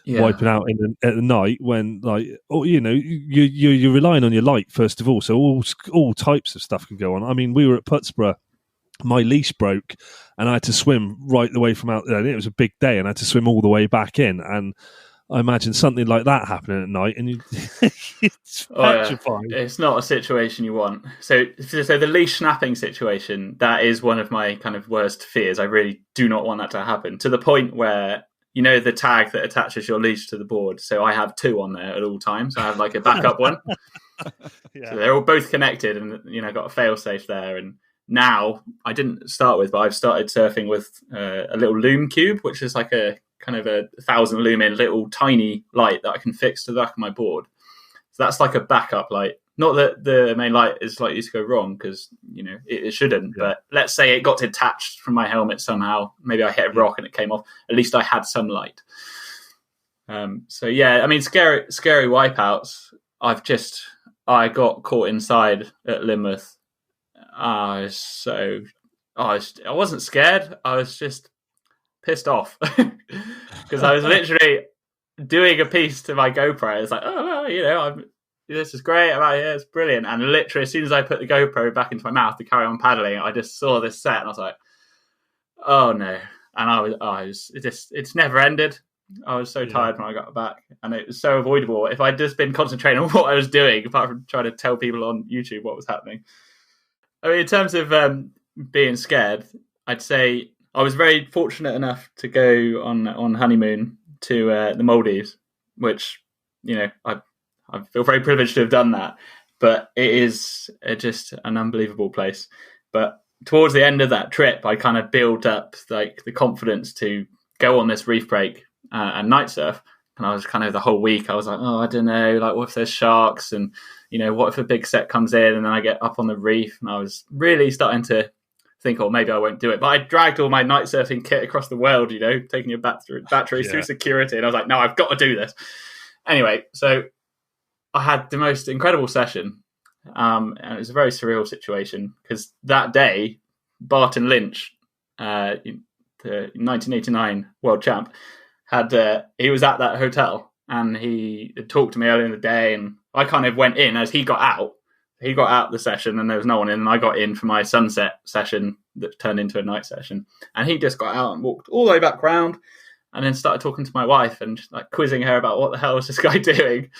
Speaker 2: Yeah. Wiping out at the night when you're relying on your light first of all, so all types of stuff can go on. I mean, we were at Putsborough, my leash broke, and I had to swim right the way from out there. And it was a big day, and I had to swim all the way back in. And I imagine something like that happening at night, and it's petrifying.
Speaker 1: It's not a situation you want. So the leash snapping situation, that is one of my kind of worst fears. I really do not want that to happen, to the point where. The tag that attaches your leash to the board. So I have two on there at all times. I have like a backup one. So they're all both connected, and I've got a fail safe there. And now I didn't start with, but I've started surfing with a little lume cube, which is like a kind of a 1,000 lumen little tiny light that I can fix to the back of my board. So that's like a backup light. Not that the main light is likely to go wrong, because it shouldn't. Yeah. But let's say it got detached from my helmet somehow. Maybe I hit a rock and it came off. At least I had some light. So yeah, I mean, scary wipeouts. I got caught inside at Lynmouth. I wasn't scared. I was just pissed off because I was literally doing a piece to my GoPro. It's like, this is great. I'm out here. It's brilliant. And literally, as soon as I put the GoPro back into my mouth to carry on paddling, I just saw this set and I was like, oh no. And it's never ended. I was so tired when I got back, and it was so avoidable. If I'd just been concentrating on what I was doing, apart from trying to tell people on YouTube what was happening. I mean, in terms of being scared, I'd say I was very fortunate enough to go on honeymoon to the Maldives, which, I feel very privileged to have done that, but it is just an unbelievable place. But towards the end of that trip, I kind of built up like the confidence to go on this reef break and night surf. And I was kind of the whole week, I was like, oh, I don't know, like what if there's sharks, and what if a big set comes in and then I get up on the reef? And I was really starting to think, oh, maybe I won't do it. But I dragged all my night surfing kit across the world, taking your batteries through security. And I was like, no, I've got to do this. Anyway, so I had the most incredible session, and it was a very surreal situation because that day, Barton Lynch, the 1989 world champ, he was at that hotel, and he had talked to me earlier in the day, and I kind of went in as he got out. He got out the session, and there was no one in, and I got in for my sunset session that turned into a night session, and he just got out and walked all the way back round. And then started talking to my wife and like quizzing her about what the hell was this guy doing.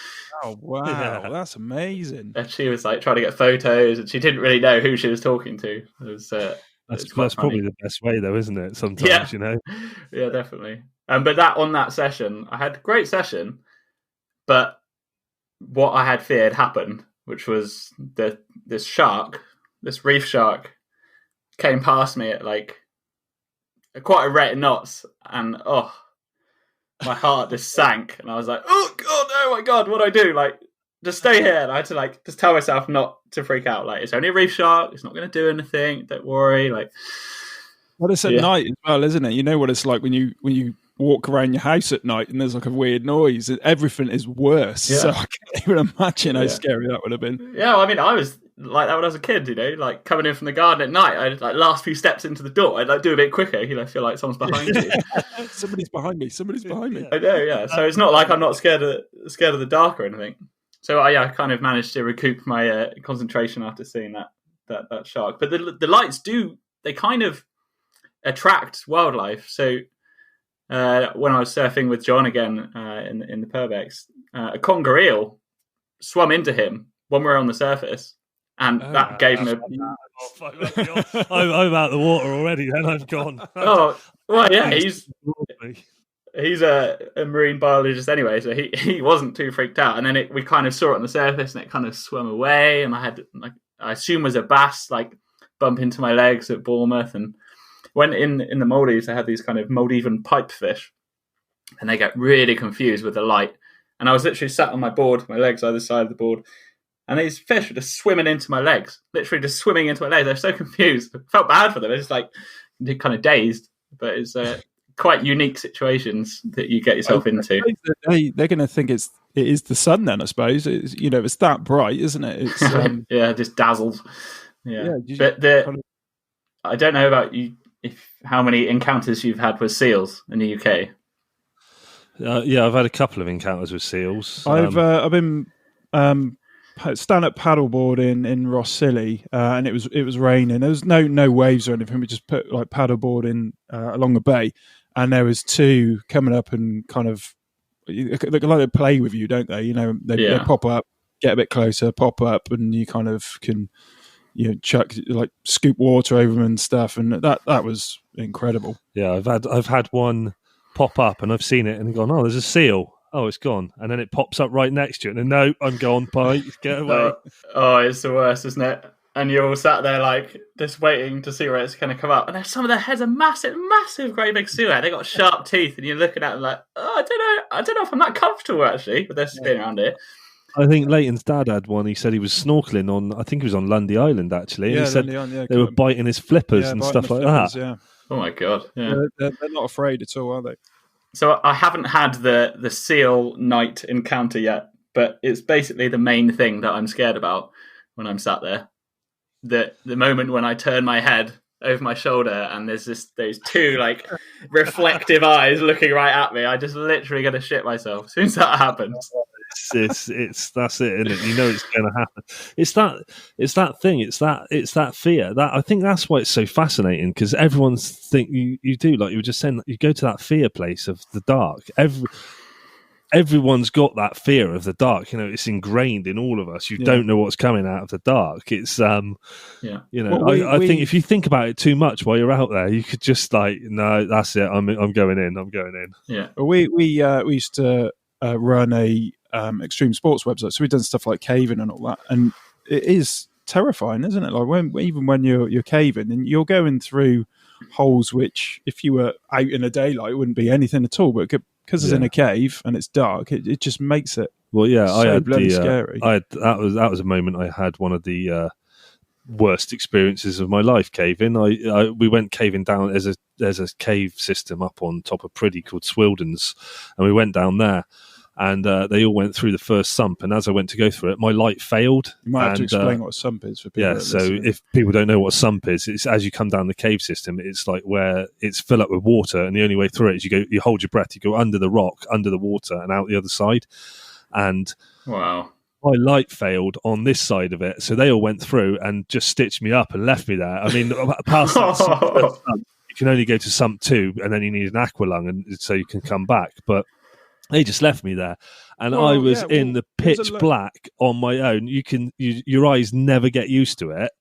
Speaker 3: Oh, wow. That's amazing.
Speaker 1: And she was like trying to get photos, and she didn't really know who she was talking to.
Speaker 2: That's probably the best way, though, isn't it? Sometimes,
Speaker 1: Yeah, definitely. But on that session, I had a great session, but what I had feared happened, which was this reef shark came past me at like quite a rate of knots, and my heart just sank, and I was like, oh god, oh my god, what do I do? Like, just stay here. And I had to like just tell myself not to freak out. Like, it's only a reef shark, it's not going to do anything, don't worry. Like,
Speaker 3: well, it's at night as well, isn't it? You know what it's like when you walk around your house at night and there's like a weird noise. Everything is worse. So I can't even imagine how scary that would have been.
Speaker 1: Yeah, I mean, I was like that when I was a kid, like coming in from the garden at night, I'd like last few steps into the door, I'd like do a bit quicker, feel like someone's behind you.
Speaker 3: Somebody's behind me.
Speaker 1: I know, yeah. So it's not like I'm not scared of the dark or anything. So I kind of managed to recoup my concentration after seeing that shark. But the lights they kind of attract wildlife. So when I was surfing with John again in the Purbex, a conger eel swam into him when we were on the surface. And that gave him
Speaker 2: I'm out the water already, then I've gone.
Speaker 1: Oh, well, yeah, he's a marine biologist anyway, so he wasn't too freaked out. And then we kind of saw it on the surface, and it kind of swam away. And I had, like, I assume was a bass, like, bump into my legs at Bournemouth. And when in the Maldives, I had these kind of Maldivian pipefish, and they get really confused with the light. And I was literally sat on my board, my legs either side of the board, and these fish were just swimming into my legs, literally just swimming into my legs. They're so confused. I felt bad for them. They're just like kind of dazed. But it's quite unique situations that you get yourself into.
Speaker 3: They're going to think it is the sun then, I suppose. It's that bright, isn't it? It's
Speaker 1: yeah, just dazzled. Yeah. But I don't know about you, how many encounters you've had with seals in the UK.
Speaker 2: Yeah, I've had a couple of encounters with seals.
Speaker 3: I've been stand-up paddleboarding in Ross Scilly, and it was raining. There was no waves or anything. We just put like paddleboarding along the bay, and there was two coming up and kind of they play with you, don't they? They pop up, get a bit closer, pop up, and you kind of can chuck like scoop water over them and stuff, and that was incredible.
Speaker 2: Yeah, I've had one pop up and I've seen it and gone, oh, there's a seal. Oh, it's gone. And then it pops up right next to it. And then, no, I'm gone, bye, get away.
Speaker 1: Oh, it's the worst, isn't it? and you're all sat there like just waiting to see where it's going to come up. And then some of their heads are massive, massive, great big seaweed. They got sharp teeth, and you're looking at them like, oh, I don't know if I'm that comfortable actually with this spin around here.
Speaker 2: I think Leighton's dad had one. He said he was snorkeling on, I think he was on Lundy Island actually. And he said they were biting his flippers and stuff like that.
Speaker 3: Yeah.
Speaker 1: Oh my God. Yeah.
Speaker 3: They're not afraid at all, are they?
Speaker 1: So I haven't had the seal night encounter yet, but it's basically the main thing that I'm scared about when I'm sat there. The moment when I turn my head over my shoulder and there's those two like reflective eyes looking right at me, I just literally gonna shit myself as soon as that happens.
Speaker 2: It's that's it, isn't it? You know it's going to happen. It's that thing. It's that fear. That I think that's why it's so fascinating, because everyone's think you do, like you were just saying, you go to that fear place of the dark. Everyone's got that fear of the dark. You know, it's ingrained in all of us. You don't know what's coming out of the dark. It's you know, well, I think if you think about it too much while you're out there, you could just like, no, that's it. I'm going in. I'm going in.
Speaker 1: Yeah.
Speaker 3: Well, we used to run a extreme sports website, so we've done stuff like caving and all that, and it is terrifying, isn't it? Like even when you're caving and you're going through holes which, if you were out in the daylight, wouldn't be anything at all, but because it's in a cave and it's dark, it just makes it so bloody scary.
Speaker 2: That was a moment I had one of the worst experiences of my life caving. We went caving down. There's a cave system up on top of Priddy called Swildens, and we went down there. And they all went through the first sump. And as I went to go through it, my light failed.
Speaker 3: You might have to explain what a sump is for people.
Speaker 2: Yeah, so if people don't know what a sump is, it's as you come down the cave system, it's like where it's filled up with water. And the only way through it is you hold your breath, you go under the rock, under the water, and out the other side. And
Speaker 1: wow,
Speaker 2: my light failed on this side of it. So they all went through and just stitched me up and left me there. I mean, past that sump, you can only go to sump 2, and then you need an aqua lung, and so you can come back. But they just left me there, and I was in the pitch black on my own. Your eyes never get used to it,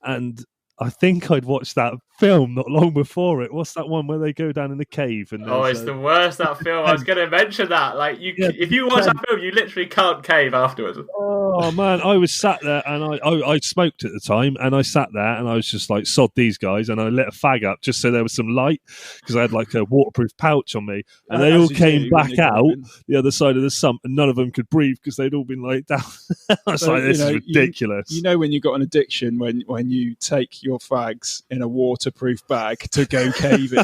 Speaker 2: and I think I'd watched that film not long before it. What's that one where they go down in the cave? And
Speaker 1: it's the worst, that film. I was going to mention that. Like if you watch that film, you literally can't cave afterwards.
Speaker 2: Oh man, I was sat there and I smoked at the time, and I sat there and I was just like, sod these guys, and I lit a fag up just so there was some light, because I had like a waterproof pouch on me, and they all came back out the other side of the sump, and none of them could breathe because they'd all been like down. I was like, this is ridiculous.
Speaker 3: You know when you've got an addiction when you take your fags in a waterproof bag to go caving.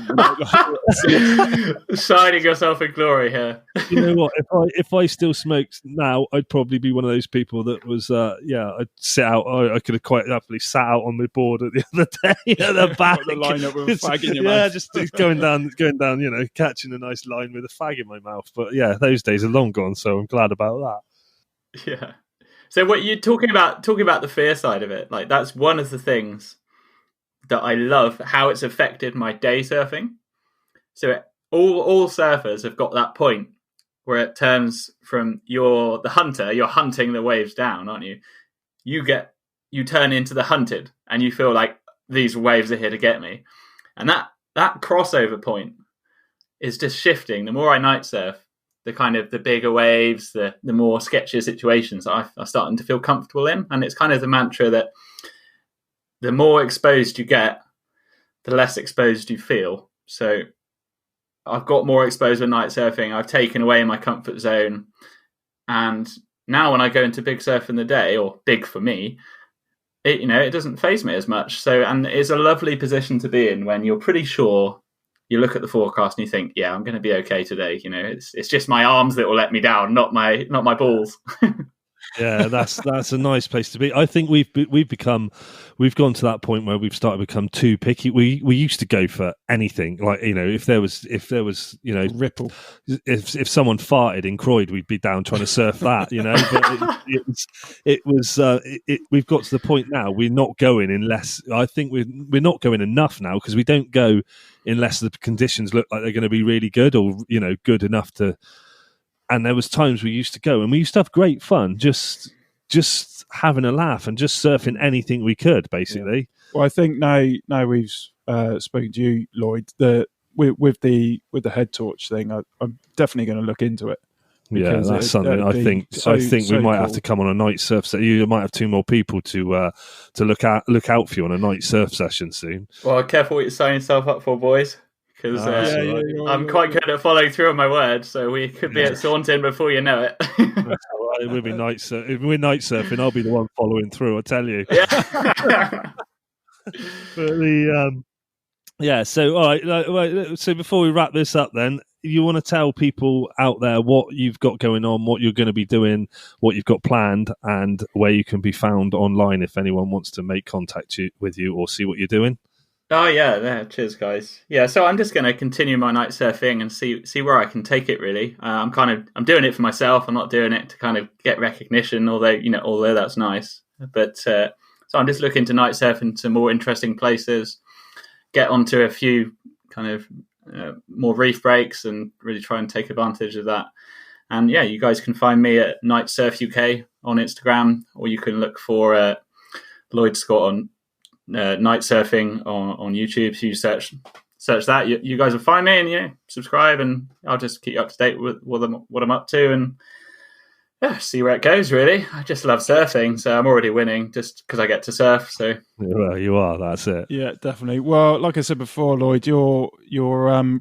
Speaker 1: Shining yourself in glory here.
Speaker 2: You know what? If I still smoked now, I'd probably be one of those people that was, I'd sit out. I could have quite happily sat out on the board at the other day at the back.
Speaker 3: The line up with a fag in your mouth.
Speaker 2: Just going down, you know, catching a nice line with a fag in my mouth. But yeah, those days are long gone, so I'm glad about
Speaker 1: that. Yeah. So what you're talking about the fear side of it, like that's one of the things that I love, how it's affected my day surfing. So all surfers have got that point where it turns from you're the hunter, you're hunting the waves down, aren't you? You turn into the hunted, and you feel like these waves are here to get me. And that crossover point is just shifting. The more I night surf, the bigger waves, the more sketchier situations I'm starting to feel comfortable in. And it's kind of the mantra that the more exposed you get, the less exposed you feel. So I've got more exposed with night surfing. I've taken away my comfort zone. And now when I go into big surf in the day, or big for me, it doesn't faze me as much. So, and it's a lovely position to be in when you're pretty sure. You look at the forecast and you think, yeah, I'm going to be okay today. You know, it's just my arms that will let me down, not my balls.
Speaker 2: Yeah, that's a nice place to be. I think we've gone to that point where we've started to become too picky. We used to go for anything, like, you know, if there was you know,
Speaker 3: ripple,
Speaker 2: if someone farted in Croyd, we'd be down trying to surf that, you know. But we've got to the point now we're not going unless, I think we're not going enough now, because we don't go unless the conditions look like they're going to be really good, or, you know, good enough to. And there was times we used to go and we used to have great fun, just having a laugh and just surfing anything we could, basically.
Speaker 3: Yeah. Well, I think now we've spoken to you, Lloyd, that with the head torch thing, I'm definitely going to look into it,
Speaker 2: Yeah, that's something I think. I think we might have to come on a night surf session. You might have 2 more people to look out for you on a night surf session soon.
Speaker 1: Well, careful what you're signing yourself up for, boys, because I'm quite good at following through on my word. So we could be at Saunton before you know it.
Speaker 2: It will be night surfing. If we're night surfing, I'll be the one following through. I tell you.
Speaker 1: Yeah.
Speaker 2: But so all right. So before we wrap this up, then you want to tell people out there what you've got going on, what you're going to be doing, what you've got planned, and where you can be found online if anyone wants to make contact with you or see what you're doing.
Speaker 1: Oh yeah, cheers guys. Yeah, so I'm just going to continue my night surfing and see where I can take it. Really, I'm doing it for myself. I'm not doing it to kind of get recognition, although that's nice. But so I'm just looking to night surf into more interesting places, get onto a few kind of more reef breaks, and really try and take advantage of that. And yeah, you guys can find me at Night Surf UK on Instagram, or you can look for Lloyd Scott on night surfing on YouTube. So you search that, you guys will find me, and subscribe, and I'll just keep you up to date with what I'm up to, and see where it goes. Really, I just love surfing, so I'm already winning just because I get to surf. So
Speaker 2: well, you are. That's it. Yeah,
Speaker 3: definitely. Well, like I said before, Lloyd, your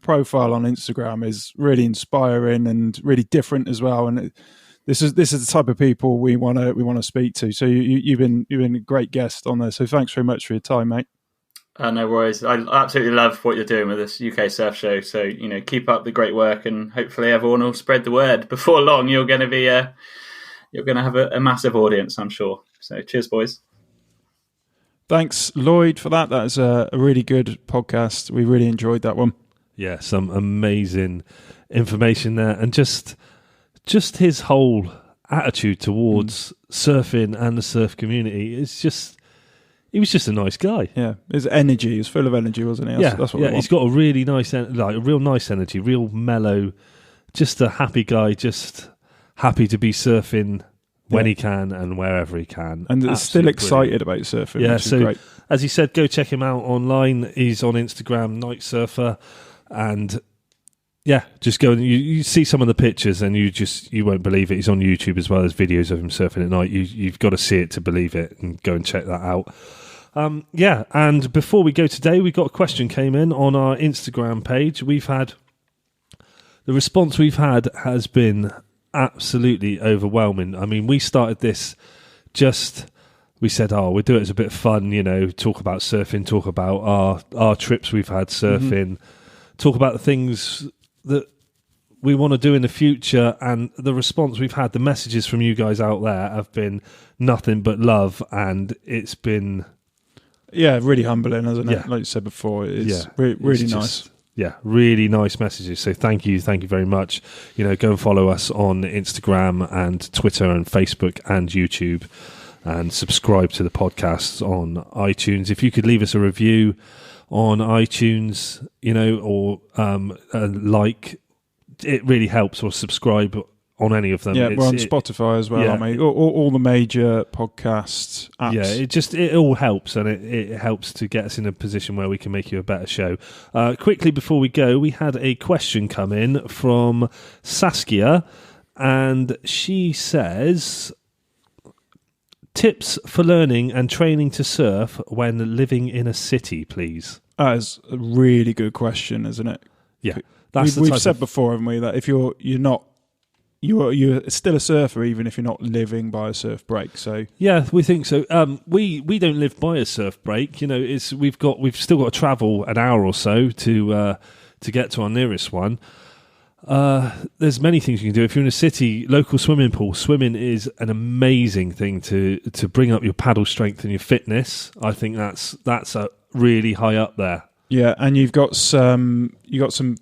Speaker 3: profile on Instagram is really inspiring and really different as well, and this is the type of people we want to speak to. So you've been a great guest on there. So thanks very much for your time, mate.
Speaker 1: No worries. I absolutely love what you're doing with this UK Surf Show. So keep up the great work, and hopefully everyone will spread the word. Before long, you're going to have a massive audience, I'm sure. So cheers, boys.
Speaker 3: Thanks, Lloyd, for that. That was a really good podcast. We really enjoyed that one.
Speaker 2: Yeah, some amazing information there, and just his whole attitude towards surfing and the surf community is just. He was just a nice guy.
Speaker 3: Yeah, his energy, he was full of energy, wasn't he? That's what
Speaker 2: he's got a really nice, a real nice energy, real mellow, just a happy guy, just happy to be surfing when he can and wherever he can.
Speaker 3: And still excited about surfing, which is great.
Speaker 2: As he said, go check him out online. He's on Instagram, Night Surfer, and just go and you see some of the pictures, and you won't believe it. He's on YouTube as well as videos of him surfing at night. You've got to see it to believe it, and go and check that out. And before we go today, we got a question came in on our Instagram page. The response we've had has been absolutely overwhelming. I mean, we started this we said, we'll do it as a bit of fun, talk about surfing, talk about our trips we've had surfing, talk about the things that we want to do in the future. And the response we've had, the messages from you guys out there have been nothing but love, and it's been
Speaker 3: really humbling, hasn't it? Like you said before, it's really nice.
Speaker 2: Really nice messages. So thank you very much. Go and follow us on Instagram and Twitter and Facebook and YouTube, and subscribe to the podcasts on iTunes. If you could leave us a review on iTunes, or it really helps, or subscribe on any of them.
Speaker 3: Yeah, we're on Spotify as well, aren't we? All the major podcast apps.
Speaker 2: Yeah, it all helps, and it helps to get us in a position where we can make you a better show. Quickly before we go, we had a question come in from Saskia, and she says, tips for learning and training to surf when living in a city, please.
Speaker 3: That is a really good question, isn't it?
Speaker 2: Yeah,
Speaker 3: we've said before, haven't we, that if you're still a surfer even if you're not living by a surf break. So
Speaker 2: yeah, we think so. We don't live by a surf break. We've still got to travel an hour or so to get to our nearest one. There's many things you can do. If you're in a city, local swimming pool, swimming is an amazing thing to bring up your paddle strength and your fitness. I think that's a really high up there.
Speaker 3: Yeah, and you've got some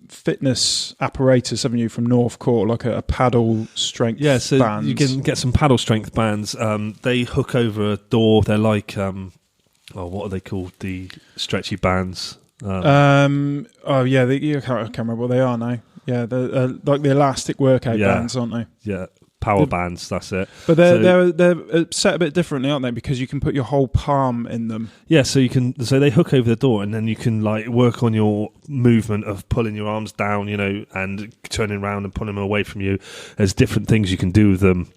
Speaker 3: fitness apparatus, haven't you, from North Court, like a paddle strength bands.
Speaker 2: You can get some paddle strength bands. They hook over a door. They're like, what are they called? The stretchy bands.
Speaker 3: I can't remember what they are now. Yeah, they're like the elastic workout bands, aren't they?
Speaker 2: Yeah, power bands. That's it.
Speaker 3: But they're set a bit differently, aren't they? Because you can put your whole palm in them.
Speaker 2: Yeah, so they hook over the door, and then you can like work on your movement of pulling your arms down, and turning around and pulling them away from you. There's different things you can do with them.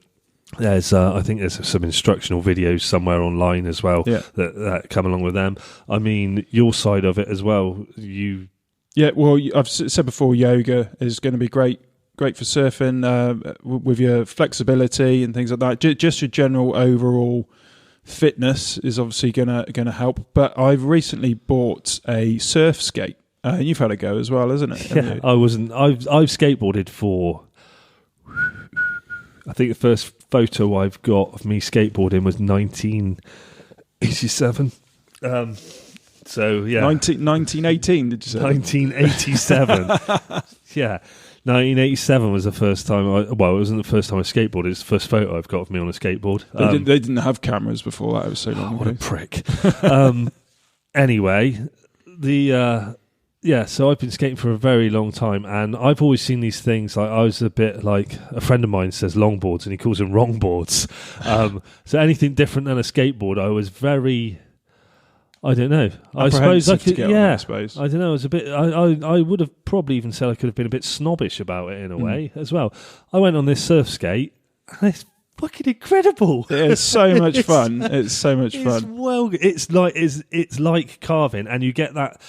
Speaker 2: There's, I think there's some instructional videos somewhere online as well that come along with them. I mean, your side of it as well.
Speaker 3: I've said before, yoga is going to be great for surfing with your flexibility and things like that. Just your general overall fitness is obviously going to help. But I've recently bought a surf skate. You've had a go as well, isn't it?
Speaker 2: Yeah, I've skateboarded for. I think the first photo I've got of me skateboarding was 1987. So yeah,
Speaker 3: 1918. Did you say
Speaker 2: 1987? Yeah, 1987 was the first time. It wasn't the first time I skateboarded. It's the first photo I've got of me on a skateboard.
Speaker 3: They didn't have cameras before that. It was so long ago.
Speaker 2: What a prick. Anyway, so I've been skating for a very long time, and I've always seen these things. Like I was a bit like a friend of mine says longboards, and he calls them wrongboards. So anything different than a skateboard, I was very. I don't know. I suppose I could. I don't know. I was a bit. I would have probably even said I could have been a bit snobbish about it in a way as well. I went on this surf skate, and it's fucking incredible.
Speaker 3: It's so much fun. It's so much fun.
Speaker 2: Well, it's like carving, and you get that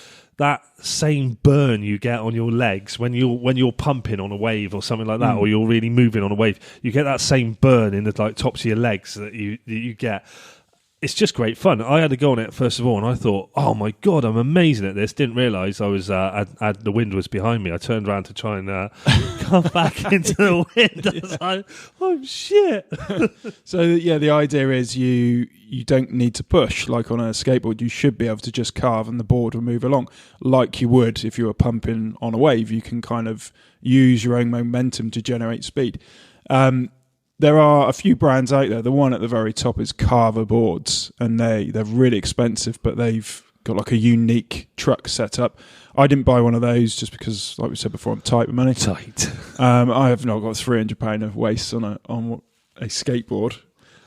Speaker 2: same burn you get on your legs when you're pumping on a wave or something like that, or you're really moving on a wave. You get that same burn in the tops of your legs that you get. It's just great fun. I had to go on it first of all, and I thought, "Oh my god, I'm amazing at this!" Didn't realise I was. The wind was behind me. I turned around to try and come back into the wind. I was like, "Oh shit!"
Speaker 3: So the idea is you don't need to push like on a skateboard. You should be able to just carve, and the board will move along like you would if you were pumping on a wave. You can kind of use your own momentum to generate speed. There are a few brands out there. The one at the very top is Carver Boards, and they're really expensive, but they've got like a unique truck set up. I didn't buy one of those just because, like we said before, I'm tight with money. I have not got £300 of waste on a skateboard.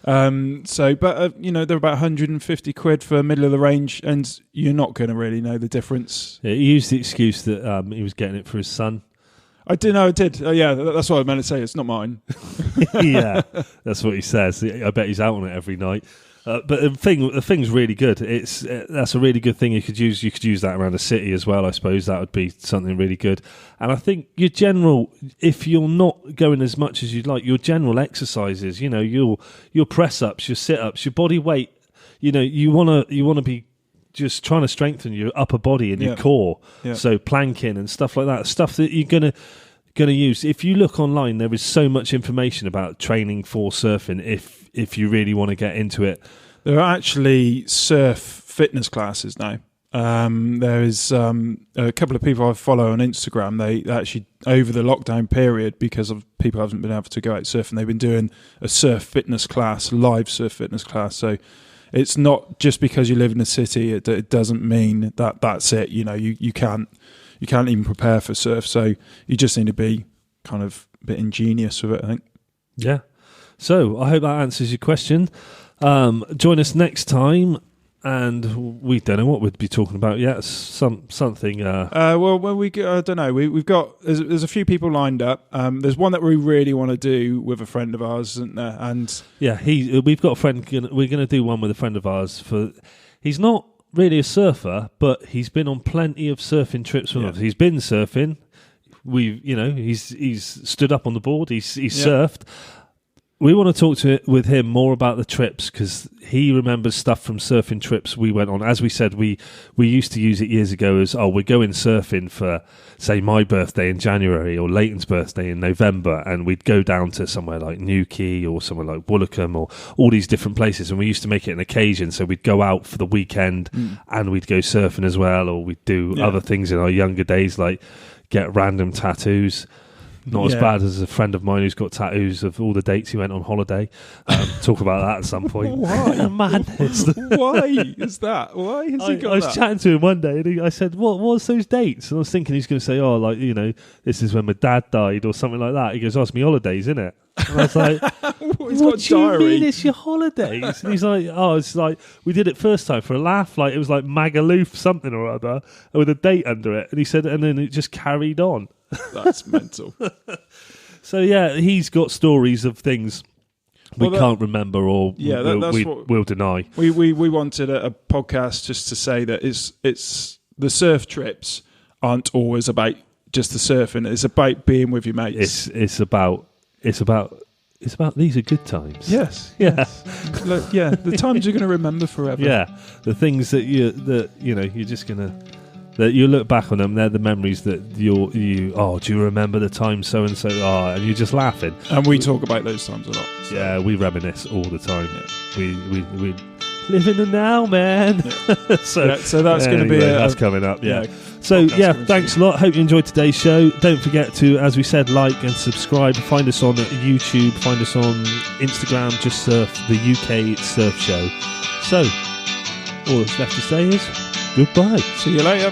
Speaker 3: They're about 150 quid for middle of the range, and you're not going to really know the difference.
Speaker 2: Yeah, he used the excuse that he was getting it for his son.
Speaker 3: I did. That's what I meant to say. It's not mine.
Speaker 2: Yeah, that's what he says. I bet he's out on it every night. But the thing's really good. That's a really good thing you could use. You could use that around a city as well. I suppose that would be something really good. And I think if you're not going as much as you'd like, your general exercises, your press ups, your sit ups, your body weight, you want to be just trying to strengthen your upper body and your core. Yeah. So planking and stuff like that, stuff that you're gonna use. If you look online, there is so much information about training for surfing. If you really want to get into it,
Speaker 3: there are actually surf fitness classes now. There is a couple of people I follow on Instagram. They actually, over the lockdown period, because of people haven't been able to go out surfing, they've been doing a surf fitness class, live surf fitness class. So it's not just because you live in a city; it doesn't mean that that's it. You can't even prepare for surf. So you just need to be kind of a bit ingenious with it, I think.
Speaker 2: Yeah. So I hope that answers your question. Join us next time, and we don't know what we'd be talking about yet. Something.
Speaker 3: I don't know. We've got there's a few people lined up. There's one that we really want to do with a friend of ours, isn't there? And
Speaker 2: yeah, we've got a friend. We're going to do one with a friend of ours. He's not really a surfer, but he's been on plenty of surfing trips with us. He's been surfing. He's stood up on the board. He's surfed. We want to talk with him more about the trips, because he remembers stuff from surfing trips we went on. As we said, we used to use it years ago as, we're going surfing for, say, my birthday in January or Leighton's birthday in November, and we'd go down to somewhere like Newquay or somewhere like Woolacombe or all these different places, and we used to make it an occasion. So we'd go out for the weekend and we'd go surfing as well, or we'd do other things in our younger days, like get random tattoos. Not as bad as a friend of mine who's got tattoos of all the dates he went on holiday. Talk about that at some point.
Speaker 3: Why?
Speaker 2: Madness.
Speaker 3: Why is that? Why has he got
Speaker 2: I was chatting to him one day and I said, what was those dates? And I was thinking he's going to say, oh, like, you know, this is when my dad died or something like that. He goes, oh, it's my holidays, isn't it? And I was like, what do you mean it's your holidays? And he's like, oh, it's like, we did it first time for a laugh. Like, it was like Magaluf something or other with a date under it. And he said, and then it just carried on.
Speaker 3: That's mental.
Speaker 2: So, yeah, he's got stories of things we can't remember or we'll deny.
Speaker 3: We wanted a podcast just to say that it's the surf trips aren't always about just the surfing. It's about being with your mates.
Speaker 2: It's about these are good times.
Speaker 3: Yes.
Speaker 2: Yeah.
Speaker 3: Yes. The times you're going to remember forever.
Speaker 2: Yeah. The things that you're just going to, that you look back on them, they're the memories that do you remember the time so and so? And you're just laughing.
Speaker 3: And we talk about those times a lot.
Speaker 2: So. Yeah, we reminisce all the time. Yeah. We live in the now, man.
Speaker 3: Yeah. so that's going to be
Speaker 2: that's coming up. Yeah. So thanks a lot. Hope you enjoyed today's show. Don't forget to, as we said, like and subscribe. Find us on YouTube. Find us on Instagram. Just surf the UK Surf Show. So all that's left to say is goodbye.
Speaker 3: See you later.